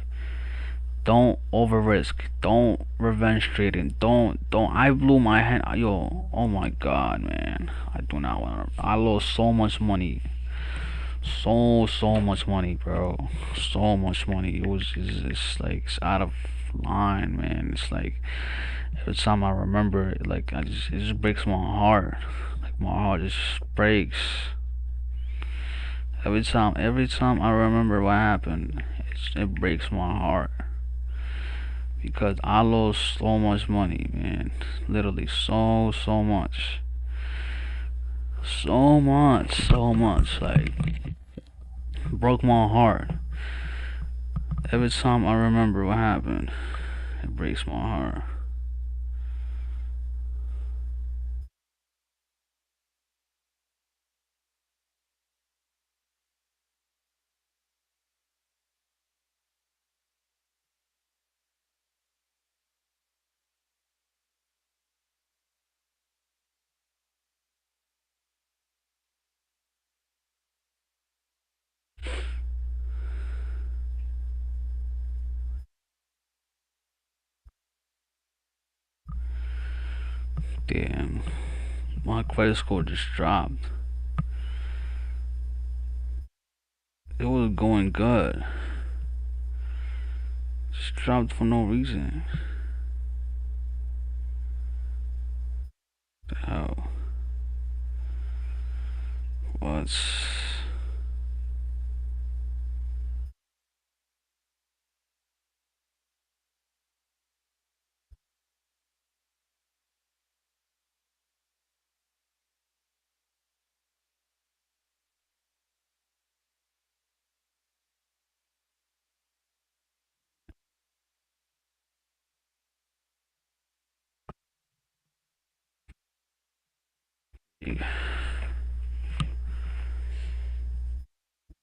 Don't over risk. Don't revenge trading. Don't. I blew my hand. Yo, oh my god, man. I do not want to. I lost so much money. So much money, bro. So much money. It's like it's out of line, man. It's like every time I remember it, like it just breaks my heart. Like my heart just breaks. Every time I remember what happened, it breaks my heart because I lost so much money, man. Literally so much, so much. Like broke my heart. Every time I remember what happened, it breaks my heart. Damn, my credit score just dropped. It was going good, just dropped for no reason. The hell? What's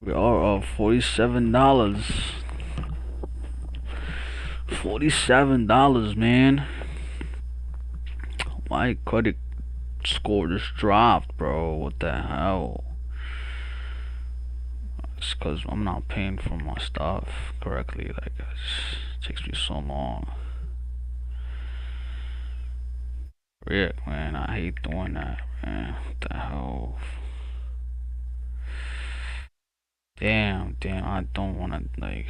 we are up $47. $47, man. My credit score just dropped, bro. What the hell? It's because I'm not paying for my stuff correctly. Like, it takes me so long. Rick, man, I hate doing that, man. What the hell? Damn, I don't wanna, like.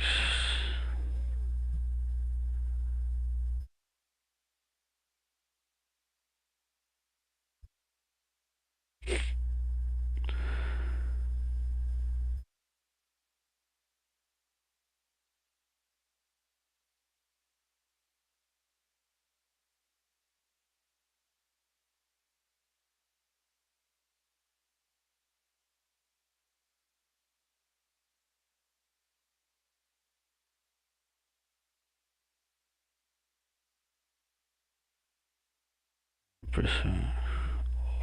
Percent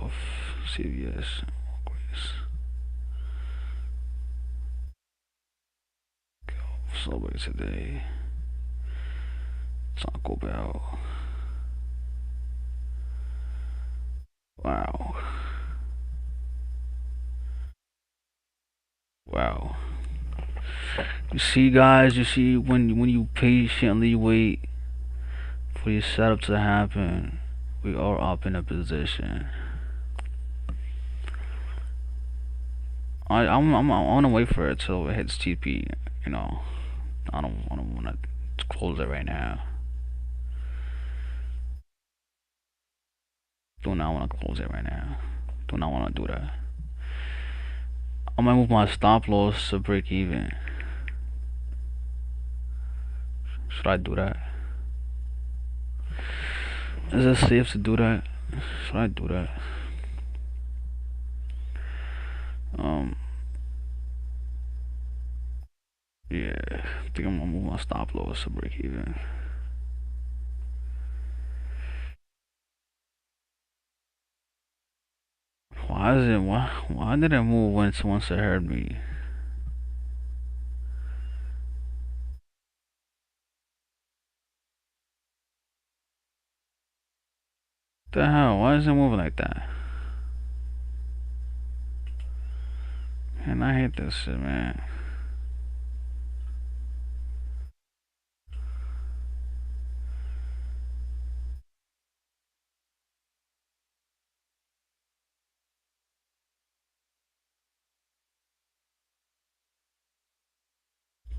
of CVS. Subway today. Taco Bell. Wow. Wow. You see, guys, you see when you patiently wait for your setup to happen, we are up in a position. I wanna wait for it till it hits TP. You know, I don't wanna close it right now. Do not wanna close it right now. Do not wanna do that. I might move my stop loss to break even. Should I do that? Is it safe to do that? Should I do that? Um, yeah, I think I'm gonna move my stop loss to break even. Why did it move once it heard me? The hell? Why is it moving like that? And I hate this shit, man.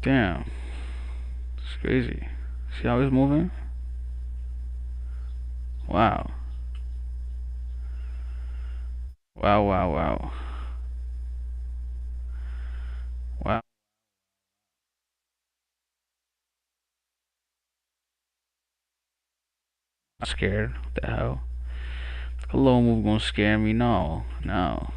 Damn, it's crazy. See how he's moving? Wow. Wow, wow, wow. Wow. I'm scared. What the hell? A low move gonna scare me? No, no.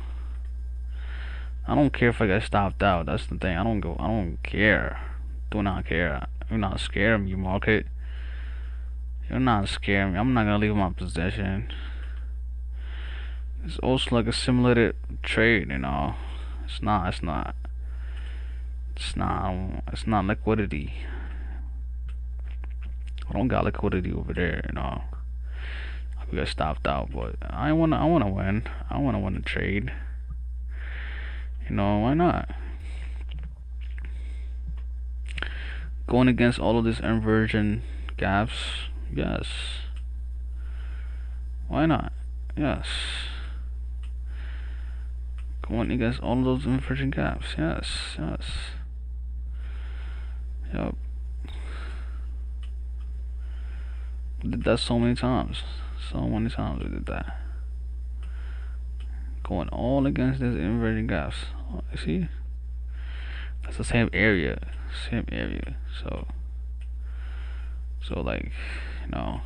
I don't care if I get stopped out. That's the thing. I don't go. I don't care. Do not care. You're not scaring me, market. You're not scaring me. I'm not gonna leave my possession. It's also like a simulated trade, you know. It's not. It's not. It's not. It's not liquidity. I don't got liquidity over there, you know. We got stopped out, but I wanna. I wanna win. I wanna win a trade. You know why not? Going against all of these inversion gaps. Yes. Why not? Yes. Going against all of those inversion gaps. Yes. Yes. Yep. We did that so many times. So many times we did that. Going all against these inversion gaps. Oh, you see? That's the same area. Same area. So like, you know,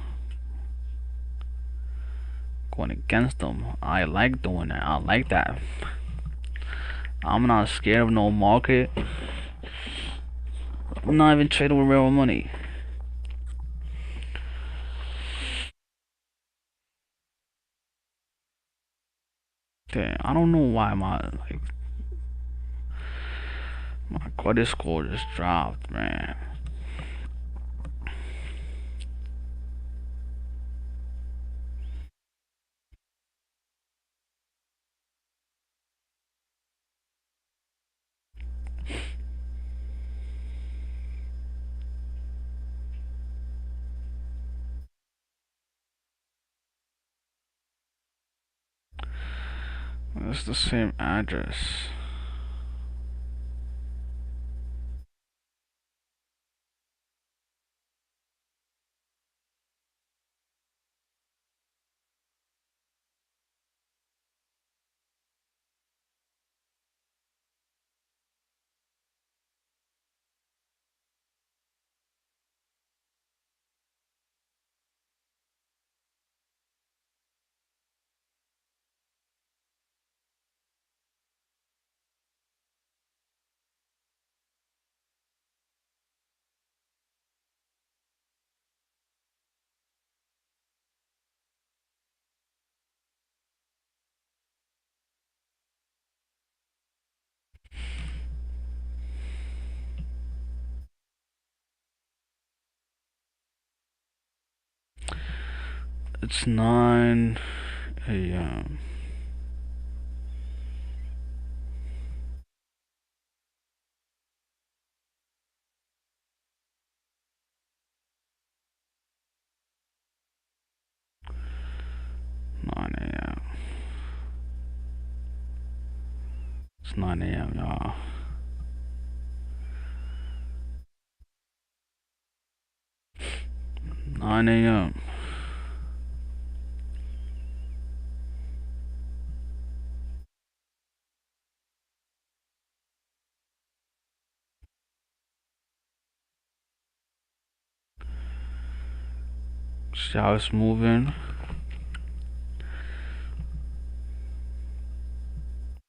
going against them. I like doing that. I like that. I'm not scared of no market. I'm not even trading with real money. Damn, I don't know why my credit score just dropped, man. It's the same address. It's 9 a.m. 9 a.m. It's 9 a.m. y'all. 9 a.m. See how it's moving?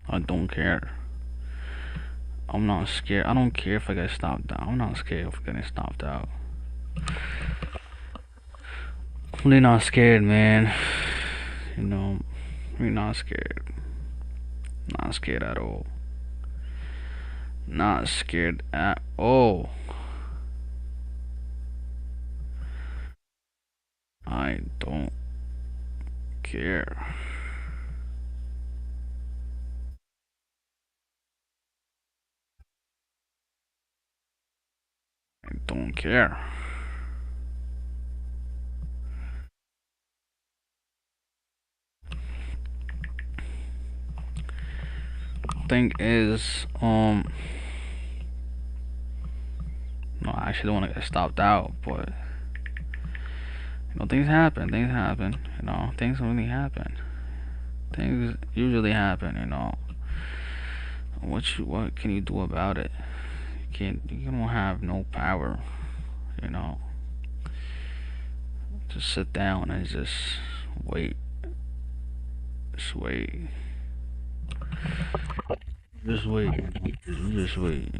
I don't care. I'm not scared. I don't care if I get stopped out. I'm not scared of getting stopped out. I'm really not scared, man. You know, really not scared. Not scared at all. Not scared at all. I don't care. don't care. Thing is, no, I actually don't want to get stopped out, but things happen. Things happen. Things really happen. Things usually happen. What can you do about it? You can't. You don't have no power. You know. Just sit down and just wait. Just wait. Just wait. Just wait.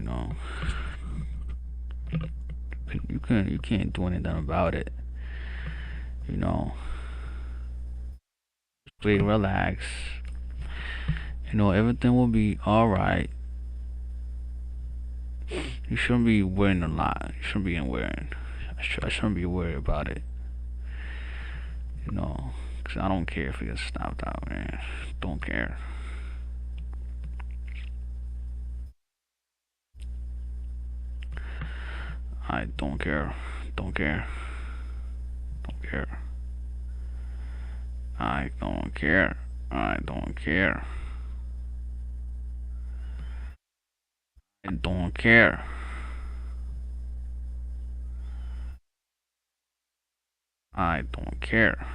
You can't do anything about it. You know. Wait, relax. Everything will be alright. You shouldn't be worrying a lot. You shouldn't be worrying. I shouldn't be worried about it. Cause I don't care if it gets stopped out, man. Don't care. I don't care. Don't care. Don't care. I don't care. I don't care. I don't care. I don't care.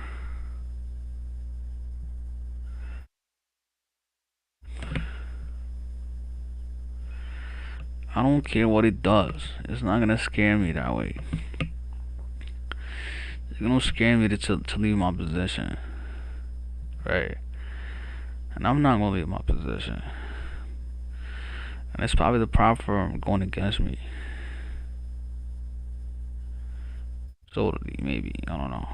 I don't care what it does. It's not gonna scare me that way. It's gonna scare me to leave my position. Right. And I'm not gonna leave my position. And that's probably the problem for going against me. Totally, maybe. I don't know.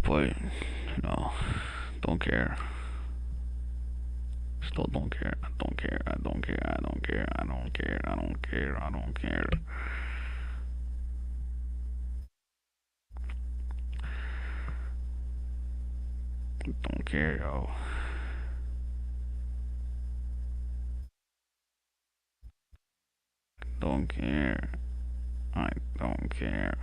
But, don't care. Still don't care. I don't care. I don't care. I don't care. I don't care. I don't care. I don't care. Don't care, yo. Don't care. I don't care.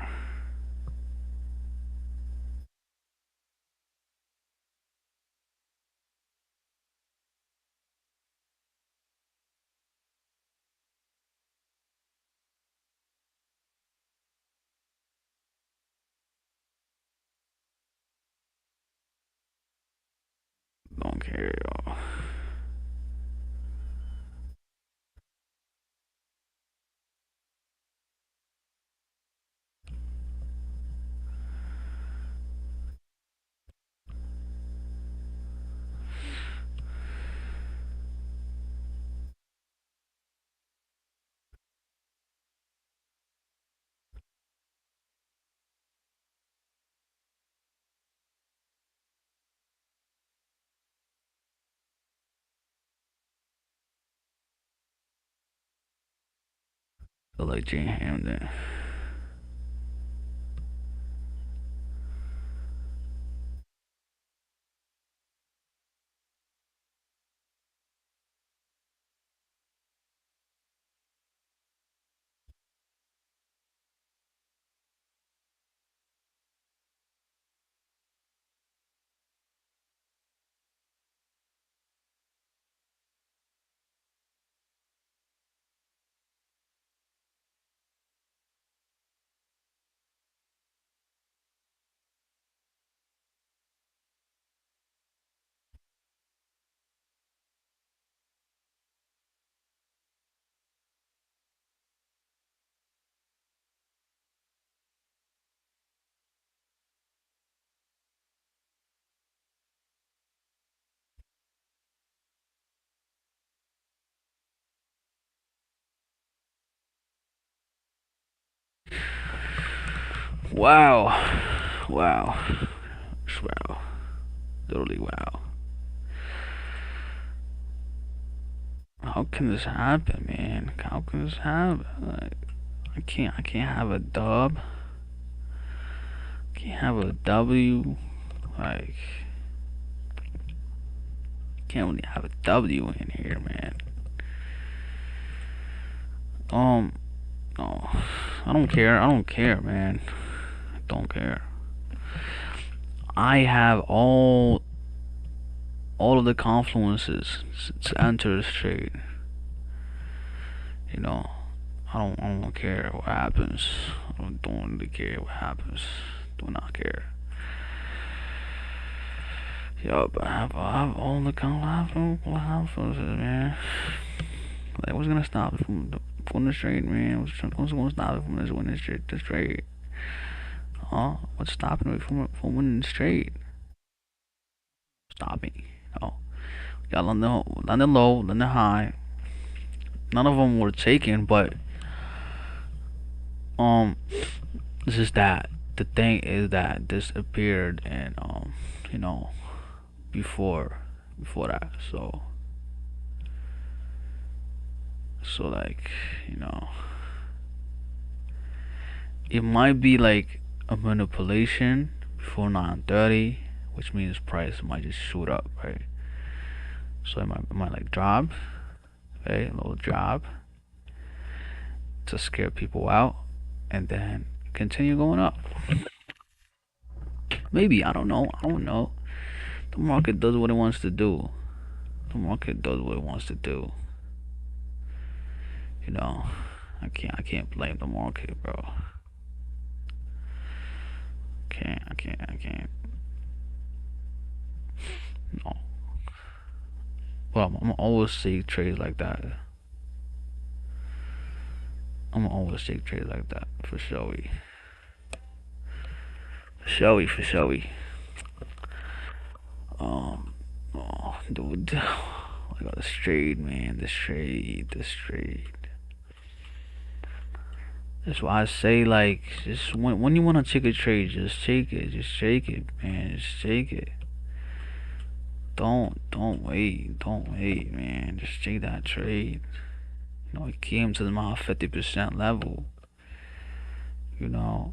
Don't care, yo. Feel like Jane Hamden. Wow. Wow. Wow. Literally wow. How can this happen, man? How can this happen? Like, I can't have a dub. Can't have a W. Like, can't really have a W in here, man. Um, no, I don't care. I don't care, man. I don't care. I have all of the confluences to enter this trade. You know, I don't care what happens. Don't really care what happens. Do not care. Yo, but I have all the confluences, man. Like, what's gonna stop it from the trade, man? What's gonna stop it from this winning this trade? Huh? What's stopping me from winning this trade? Stopping. Oh, got London low, London high. None of them were taken, but um, this is that. The thing is that this appeared and you know, before that. So like, you know, it might be like a manipulation before 9:30, which means price might just shoot up, right? So it might like drop, right? A little drop to scare people out, and then continue going up. Maybe, I don't know. I don't know. The market does what it wants to do. The market does what it wants to do. You know, I can't blame the market, bro. I can't. No. Well, I'm gonna always see trades like that. I'm gonna always take trades like that for sure. For sure. Oh, dude. I got this trade, man. This trade. That's why I say, like, just when you wanna take a trade, just take it. Just take it, man. Just take it. Don't wait. Don't wait, man. Just take that trade. You know, it came to my 50% level. You know,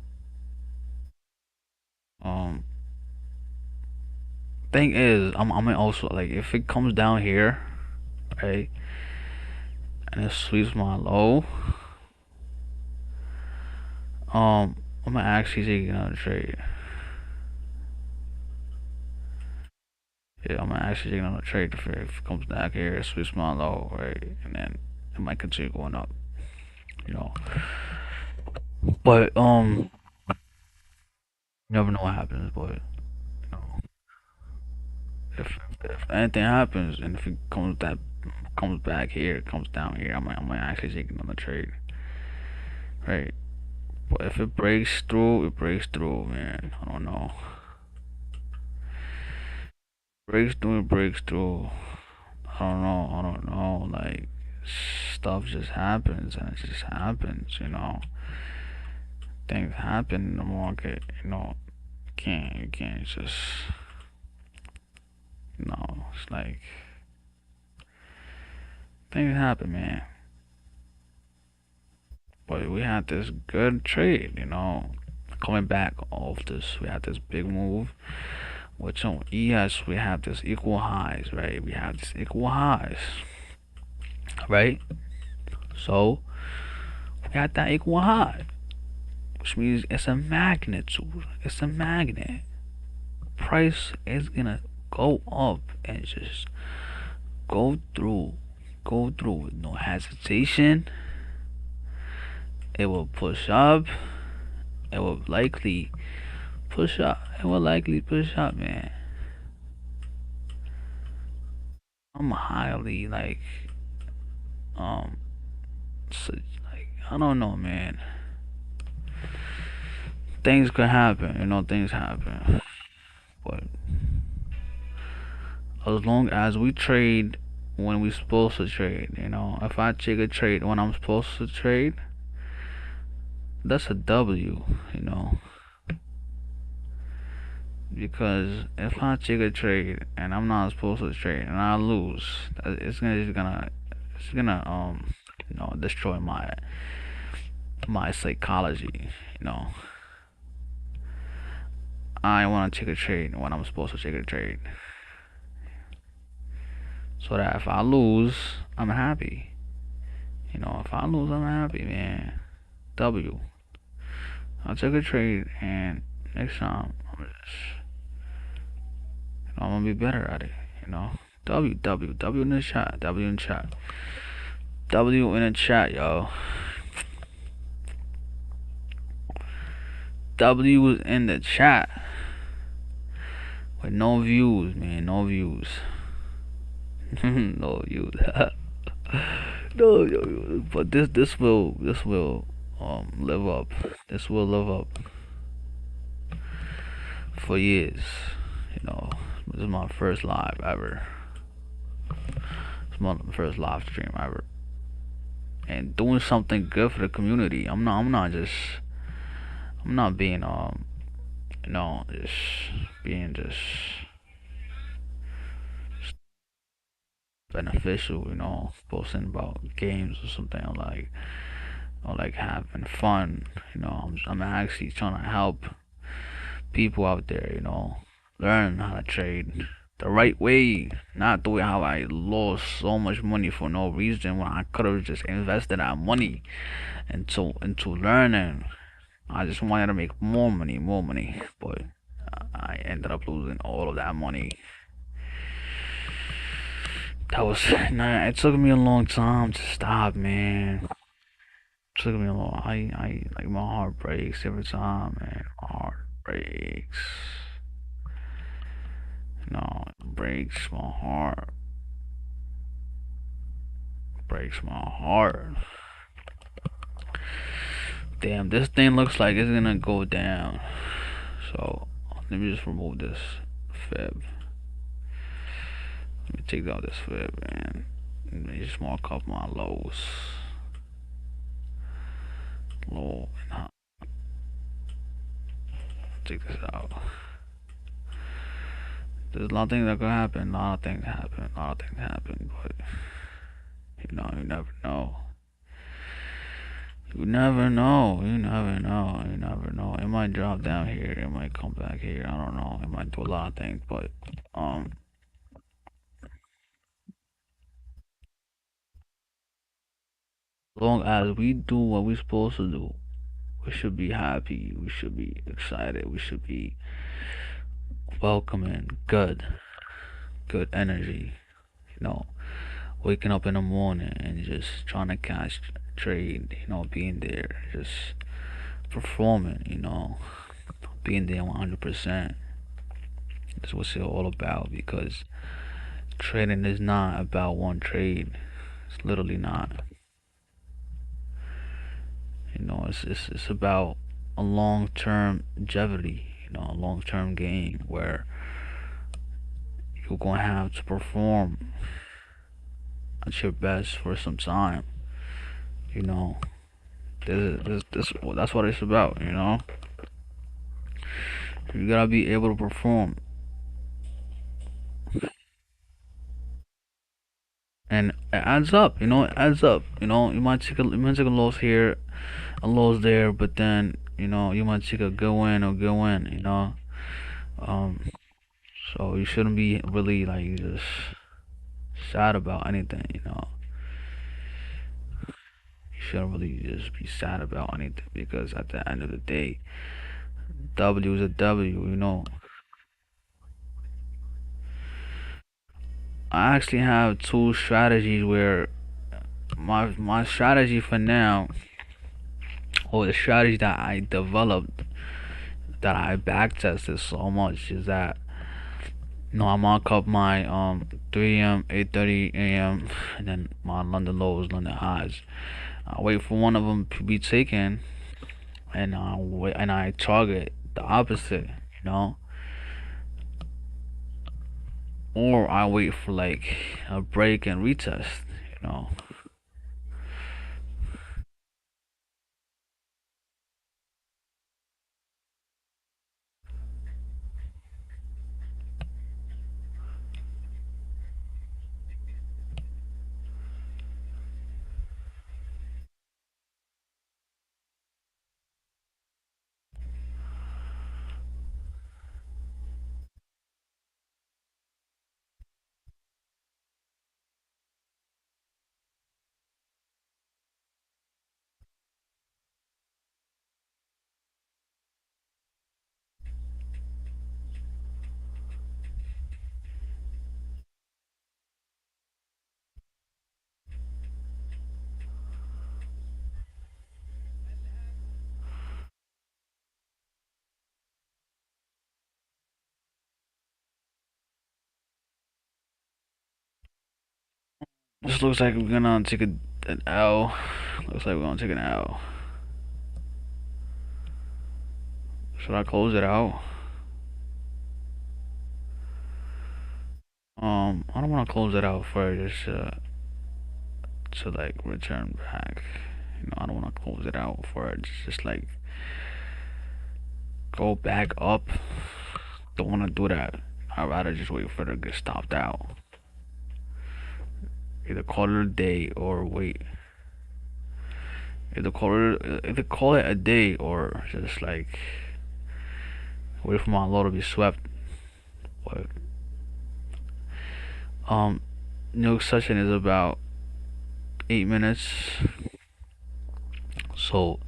um, thing is, I'm also like, if it comes down here, right, and it sweeps my low, I'm gonna actually take another trade. Yeah, I'm gonna actually take another trade if it comes back here, sweeps my low, right, and then it might continue going up. You know, but you never know what happens. But you know, if anything happens, and if it comes back here, comes down here, I might actually take another trade, right? But if it breaks through, it breaks through, man. I don't know. Breaks through, it breaks through. I don't know. I don't know. Like, stuff just happens, and it just happens. You know, things happen in the market. You know, you can't just, you know, it's like things happen, man. But we had this good trade, you know, coming back off this. We had this big move, which on ES we have this equal highs, right? We have this equal highs, right? So we had that equal high, which means it's a magnitude. It's a magnet. Price is gonna go up and just go through, go through with no hesitation. It will push up. It will likely push up. It will likely push up, man. I'm highly like um so, like I don't know, man. Things could happen, you know, things happen. But as long as we trade when we supposed to trade, you know, if I take a trade when I'm supposed to trade, that's a W, you know. Because if I take a trade and I'm not supposed to trade and I lose, it's gonna you know, destroy my psychology, you know. I want to take a trade when I'm supposed to take a trade, so that if I lose, I'm happy. If I lose, I'm happy, man. W. I took a trade, and next time I'm gonna be better at it. You know. W in the chat. W in the chat. W in the chat, yo. W is in the chat with no views, man. No views. No views. No, but this will live up. This will live up for years. This is my first live ever. It's my first live stream ever, and doing something good for the community. I'm not being just being just beneficial. Posting about games or something or like having fun. I'm actually trying to help people out there, learn how to trade the right way, not the way how I lost so much money for no reason when I could have just invested that money into learning. I just wanted to make more money, but I ended up losing all of that money. That was nah. It took me a long time to stop, man. It took me a long. I like my heart breaks every time, man. My heart breaks. No, it breaks my heart. Breaks my heart. Damn, this thing looks like it's gonna go down. So let me just remove this fib. Let me take out this fib and let me just mark up my lows. Low and high. Take this out. There's a lot of things that could happen. A lot of things happen. A lot of things happen. But you never know. You never know. You never know. You never know. It might drop down here. It might come back here. I don't know. It might do a lot of things. But as long as we do what we're supposed to do, we should be happy. We should be excited. We should be welcoming good energy. You know, waking up in the morning and just trying to catch trade. Being there, just performing. Being there 100%. That's what it's all about because trading is not about one trade. It's literally not. It's about a long term longevity. A long term game where you're gonna have to perform at your best for some time. You know, that's what it's about. You gotta be able to perform, and it adds up. It adds up. You might take a loss here, a loss there, but then you might take a good win or good win. Um, so you shouldn't be really like just sad about anything. You shouldn't really just be sad about anything because at the end of the day, W is a W. I actually have two strategies where my strategy for now, or the strategy that I developed, that I back tested so much, is that I mark up my 3 a.m., 8:30 a.m., and then my London lows, London highs. I wait for one of them to be taken, and I target the opposite, or I wait for like a break and retest, you know. This looks like we're gonna take an L. Looks like we're gonna take an L. Should I close it out? I don't want to close it out first, just to like return back. I don't want to close it out for it. Just like go back up. Don't want to do that. I'd rather just wait for it to get stopped out. Either call it a day or wait. Either call it a day or just like wait for my load to be swept. But um, new session is about 8 minutes. So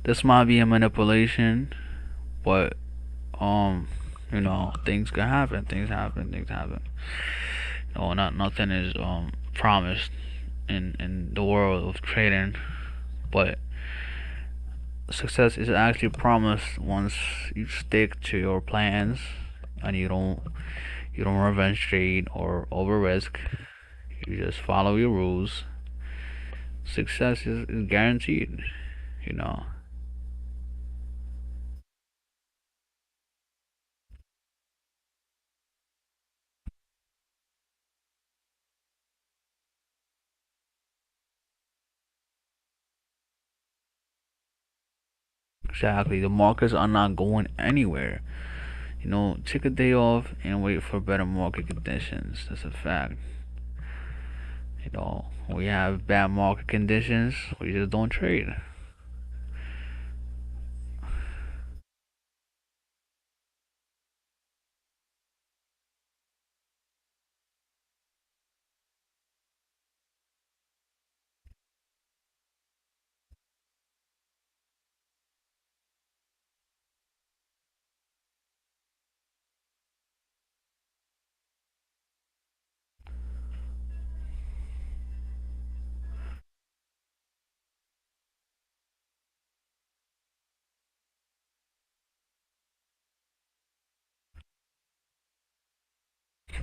this might be a manipulation, but um, things can happen. Things happen. Things happen. Not nothing is promised in the world of trading, but success is actually promised once you stick to your plans and you don't revenge trade or over risk. You just follow your rules. Success is guaranteed. You know exactly. The markets are not going anywhere. Take a day off and wait for better market conditions. That's a fact. We have bad market conditions. We just don't trade.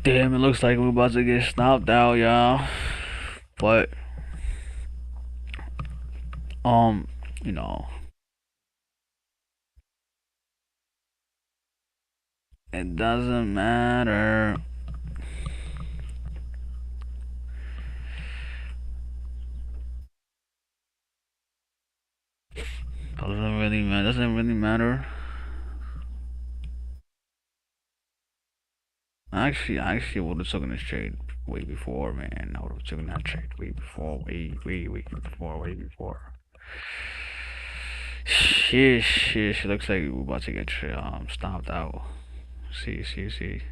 Damn, it looks like we're about to get stopped out, y'all. But um, you know, it doesn't matter. Doesn't really matter. I actually would have taken this trade way before, man. I would have taken that trade way before, way before. Shit. Looks like we're about to get stopped out. See. See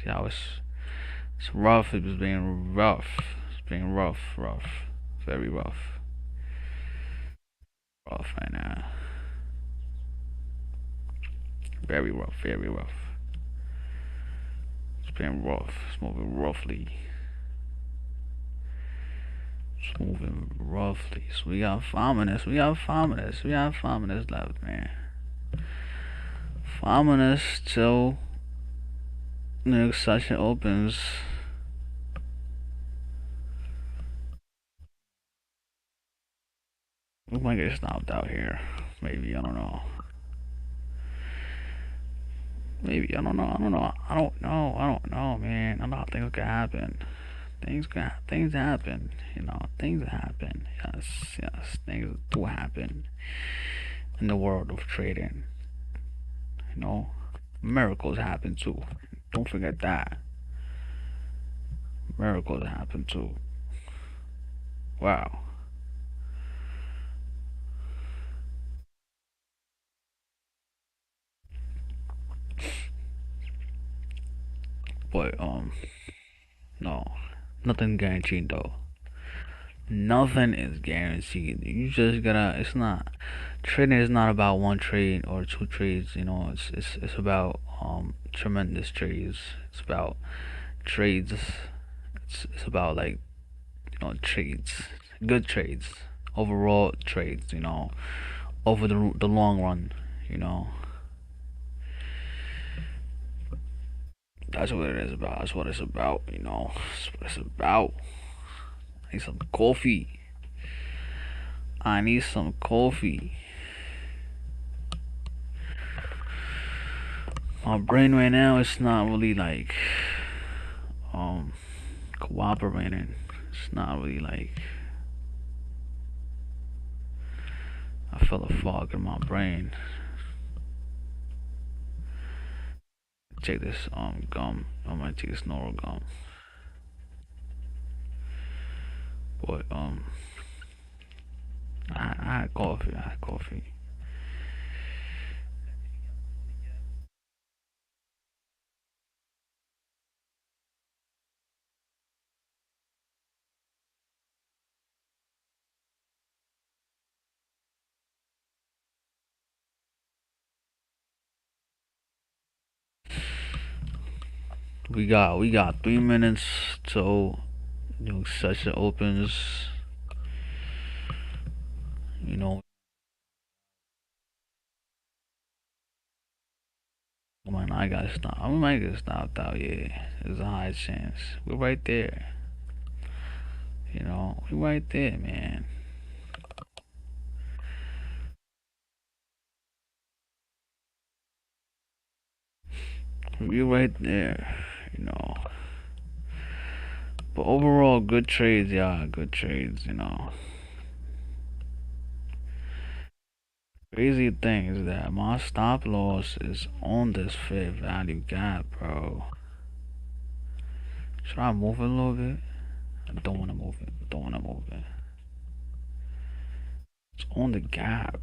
how it's rough. It was being rough. It's being rough, very rough right now. Very rough. It's being rough. It's moving roughly. It's moving roughly. So we got 5 minutes. We have 5 minutes left, man. 5 minutes till the next session opens. We might get stopped out here. Maybe, I don't know. Maybe, I don't know. I don't know, man. I know how things can happen. Things happen. Things happen. Yes. Things do happen in the world of trading. You know, miracles happen too. Don't forget that. Miracles happen too. Wow. But no, nothing guaranteed though. Nothing is guaranteed. You just gotta. It's not. Trading is not about one trade or two trades. It's about tremendous trades. It's about trades. It's about like trades, good trades, overall trades. Over the long run. You know that's what it is about. That's what it's about. That's what it's about. I need some coffee. I need some coffee. My brain right now is not really like um cooperating. It's not really like I feel a fog in my brain. Take this gum. I might take this normal gum. But I had coffee. I had coffee. We got 3 minutes till new session opens. You know, I gotta stop. I might get stopped out. Yeah, there's a high chance. We're right there. We're right there, man. We're right there. You know. But overall, good trades. Yeah, good trades. Crazy thing is that my stop loss is on this fair value gap, bro. Should I move it a little bit? I don't want to move it. I don't want to move it. It's on the gap.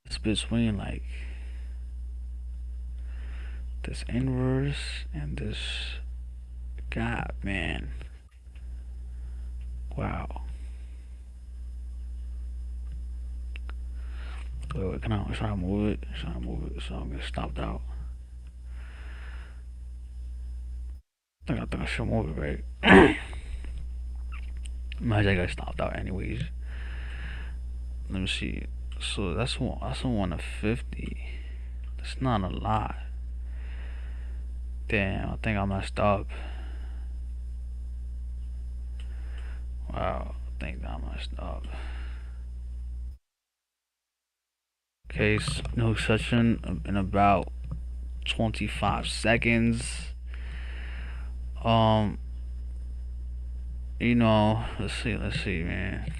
It's between like this inverse and this gap, man. Wow. Wait, can I try to move it? Try to move it so I'm gonna stop out. I think I should move it, right? Imagine I got stopped out anyways. Let me see. So that's a 1 to 50. That's not a lot. Damn, I think I messed up. Wow, I think I messed up. Case no session in about 25 seconds. Um, let's see, man.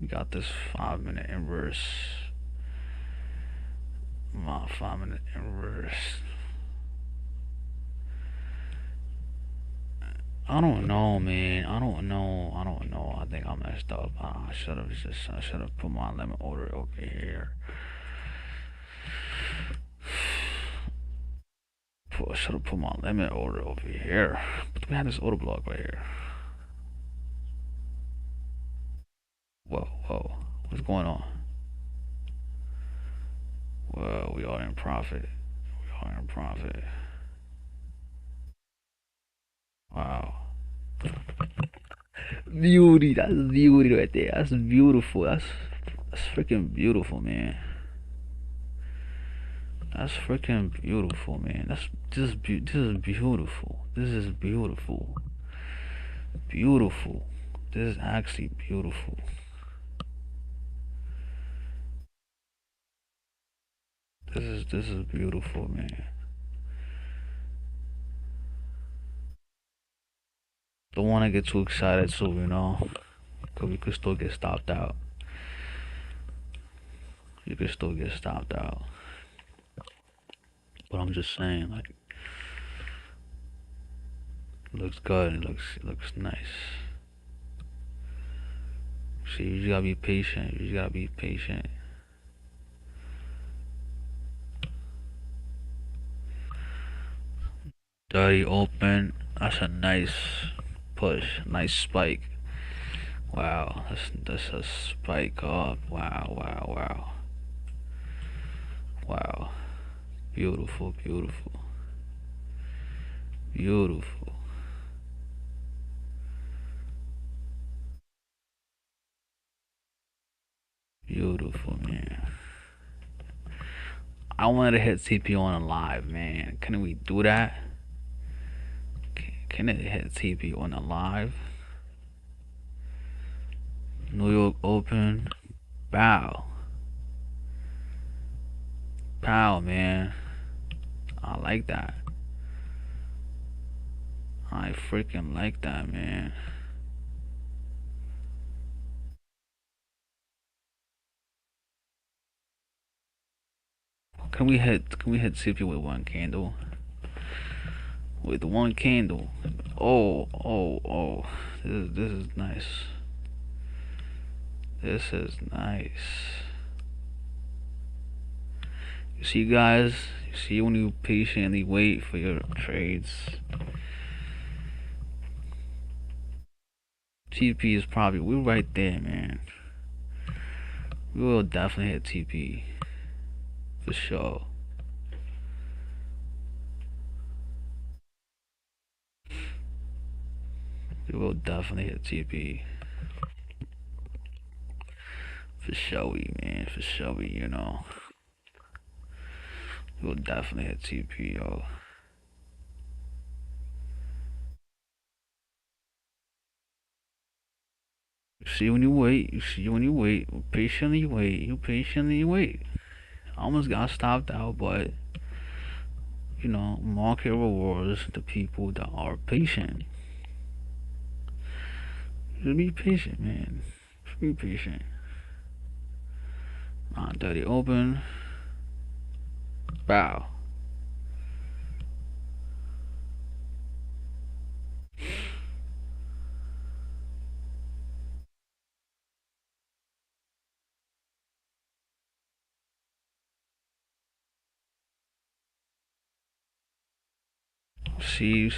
We got this 5 minute inverse. My 5 minute inverse. I don't know, man. I don't know. I don't know. I think I messed up. I should have put my limit order over here. I should have put my limit order over here. But we had this order block right here. Whoa, whoa. What's going on? Whoa, we are in profit. We are in profit. Wow. Beauty. That's beauty right there. That's beautiful. That's freaking beautiful, man. That's freaking beautiful, man. This is beautiful. This is beautiful. Beautiful. This is actually beautiful. This is beautiful, man. Don't want to get too excited, so cause we could still get stopped out. You could still get stopped out. But I'm just saying, like, it looks good. It looks nice. See, you just gotta be patient. You just gotta be patient. Dirty open. That's a nice push. Nice spike. Wow, that's a spike up. Wow, wow, wow. Wow. Beautiful, beautiful. Beautiful. Beautiful, man. I wanted to hit CP on a live, man. Can we do that? Can it hit TP on a live? New York Open. Bow. Pow, man. I like that. I freaking like that, man. Can we hit CP with one candle? With one candle. Oh, oh, oh. This is nice. This is nice. You see, guys? You see when you patiently wait for your trades. TP is probably we're right there, man. We will definitely hit TP for sure. We will definitely hit TP for sure, man. For sure, you know. We will definitely hit TP, yo. You see when you wait. You see when you wait. You patiently wait. You patiently wait. I almost got stopped out, but market rewards the people that are patient. Just be patient, man. Just be patient. 9:30 open. Bow. See.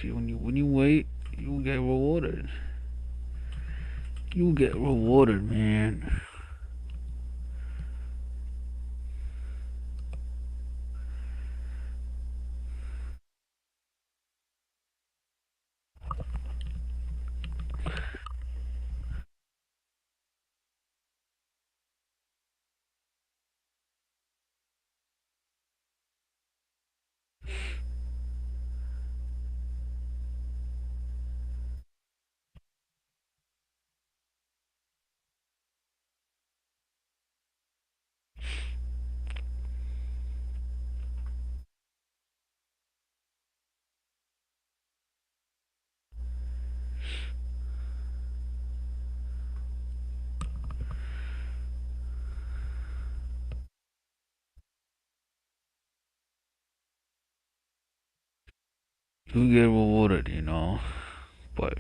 When you wait, you get rewarded. You get rewarded, man. You get rewarded, but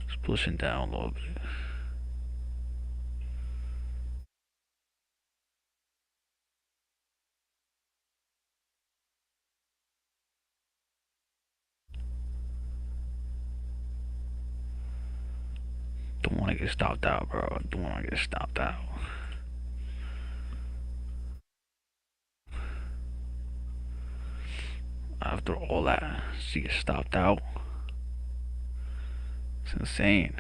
it's pushing down a little bit. Don't want to get stopped out, bro. Don't want to get stopped out. After all that, she gets stopped out. It's insane.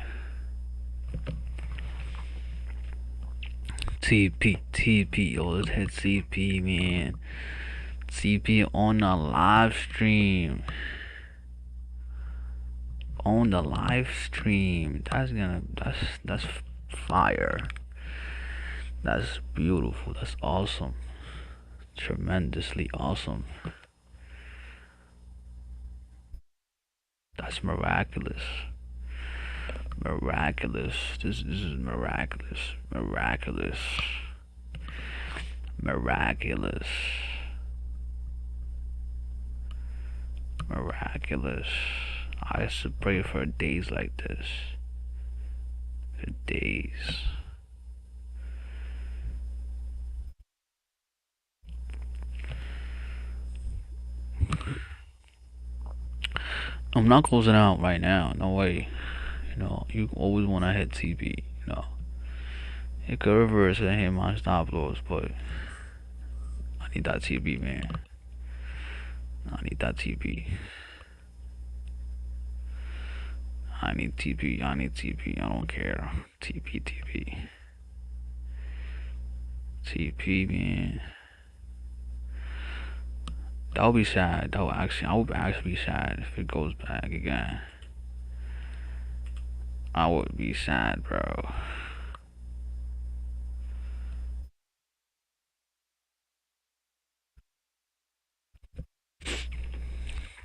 TP, yo, let's hit CP, man. CP on the live stream. On the live stream. That's fire. That's beautiful. That's awesome. Tremendously awesome. That's miraculous. Miraculous. This is miraculous. Miraculous. Miraculous. Miraculous. I used to pray for days like this. For days. I'm not closing out right now. No way. You always want to hit TP. It could reverse and hit my stop loss, but I need that TP, man. I need that TP. I need TP. I need TP. I don't care. TP. TP, man. That would be sad. I would actually be sad if it goes back again. I would be sad, bro.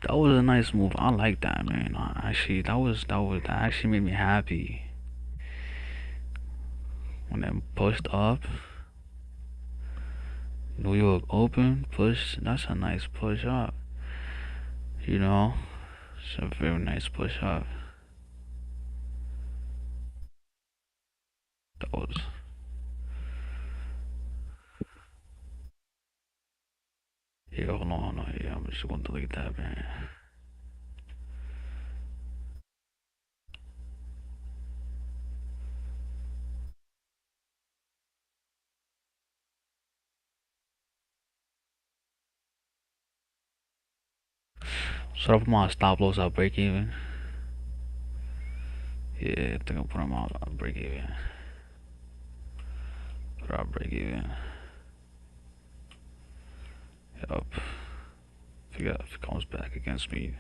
That was a nice move. I like that, man. Actually, that actually made me happy when it pushed up. New York open push. That's a nice push up. You know, it's a very nice push up. That was. Yeah, hold on, hold on. Yeah, I'm just going to delete that, man. So I put my stop loss at break even. Yeah, I think I'll put them out at break even. Put out break even. Yup. If it comes back against me,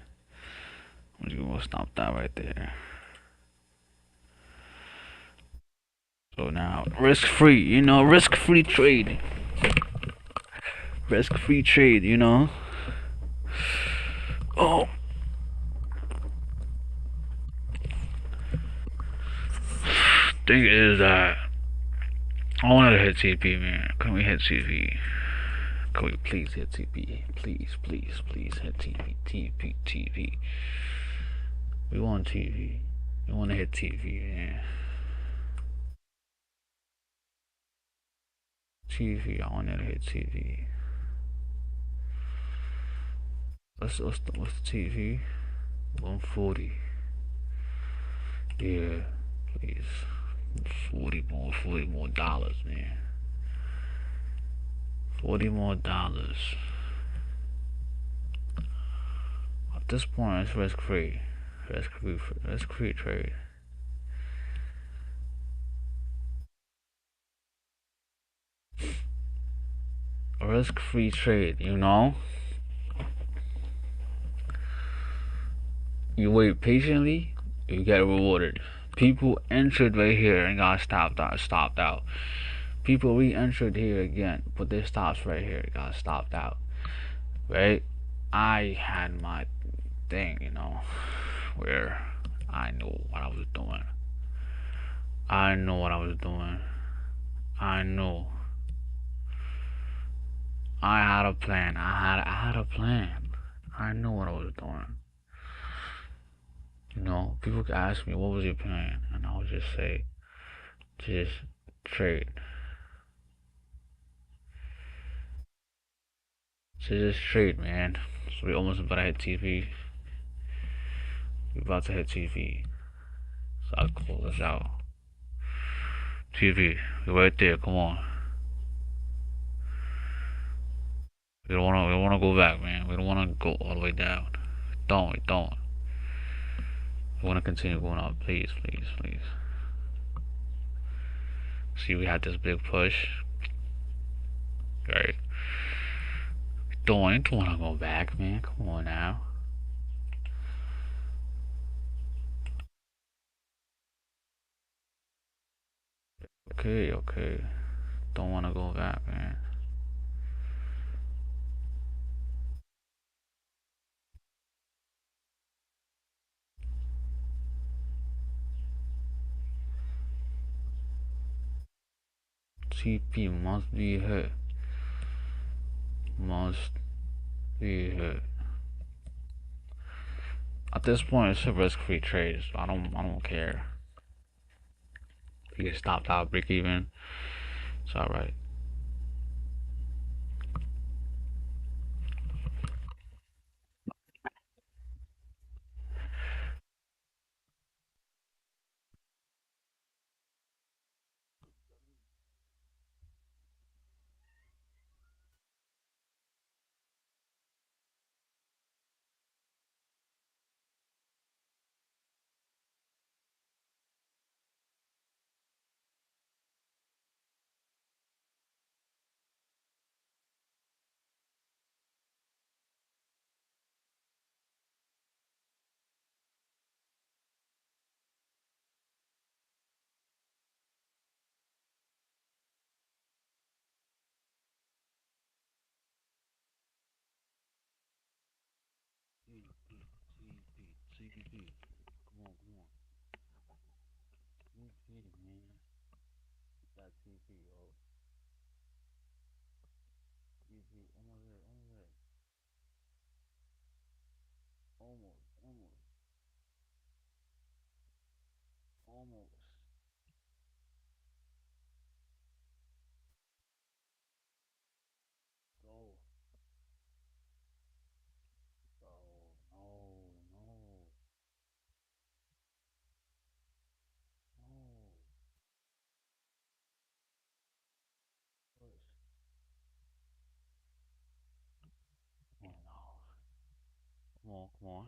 I'm just gonna stop that right there. So now, risk free, risk free trade. Risk free trade, Oh, thing is that I wanted to hit TP, man. Can we hit TP? Can we please hit TP? Please, please, please hit TP, TP, TP. We want TP. We want to hit TP, man. TV. I want to hit TV. What's the TV? 140. Yeah, please. 40 more dollars, man. $40 more. At this point, it's risk free. Risk free trade. A risk free trade, You wait patiently, you get rewarded. People entered right here and got stopped out. People re-entered here again, but their stops right here got stopped out. Right? I had my thing, where I knew what I was doing. I know what I was doing. I knew. I had a plan. I had a plan. I knew what I was doing. People could ask me, what was your plan? And I would just say, just trade. Just trade, man. So we almost about to hit TV. We about to hit TV. So I'll close this out. TV, you're right there. Come on. We don't wanna go back, man. We don't wanna go all the way down. We don't. We wanna continue going up. Please, please, please. See, we had this big push. Right. Don't wanna go back, man. Come on now. Okay, okay. Don't wanna go back, man. TP must be hit. Must be hit. At this point, it's a risk-free trade, so I don't care. You get stopped out, break even. It's all right. got TP, yo. TP, almost there, almost there. Almost, almost, almost. Go. Go. No, no, no. Push. Come on, no. Come on, come on.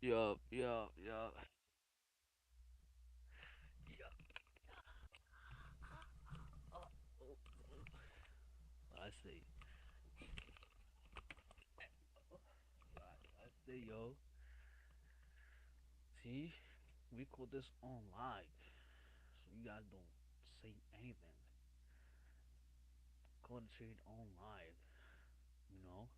Yup, yup, yup. Yup. Oh, oh, oh. I see. I see, yo. See, we call this on live, so you guys don't say anything. Call the trade on live, you know.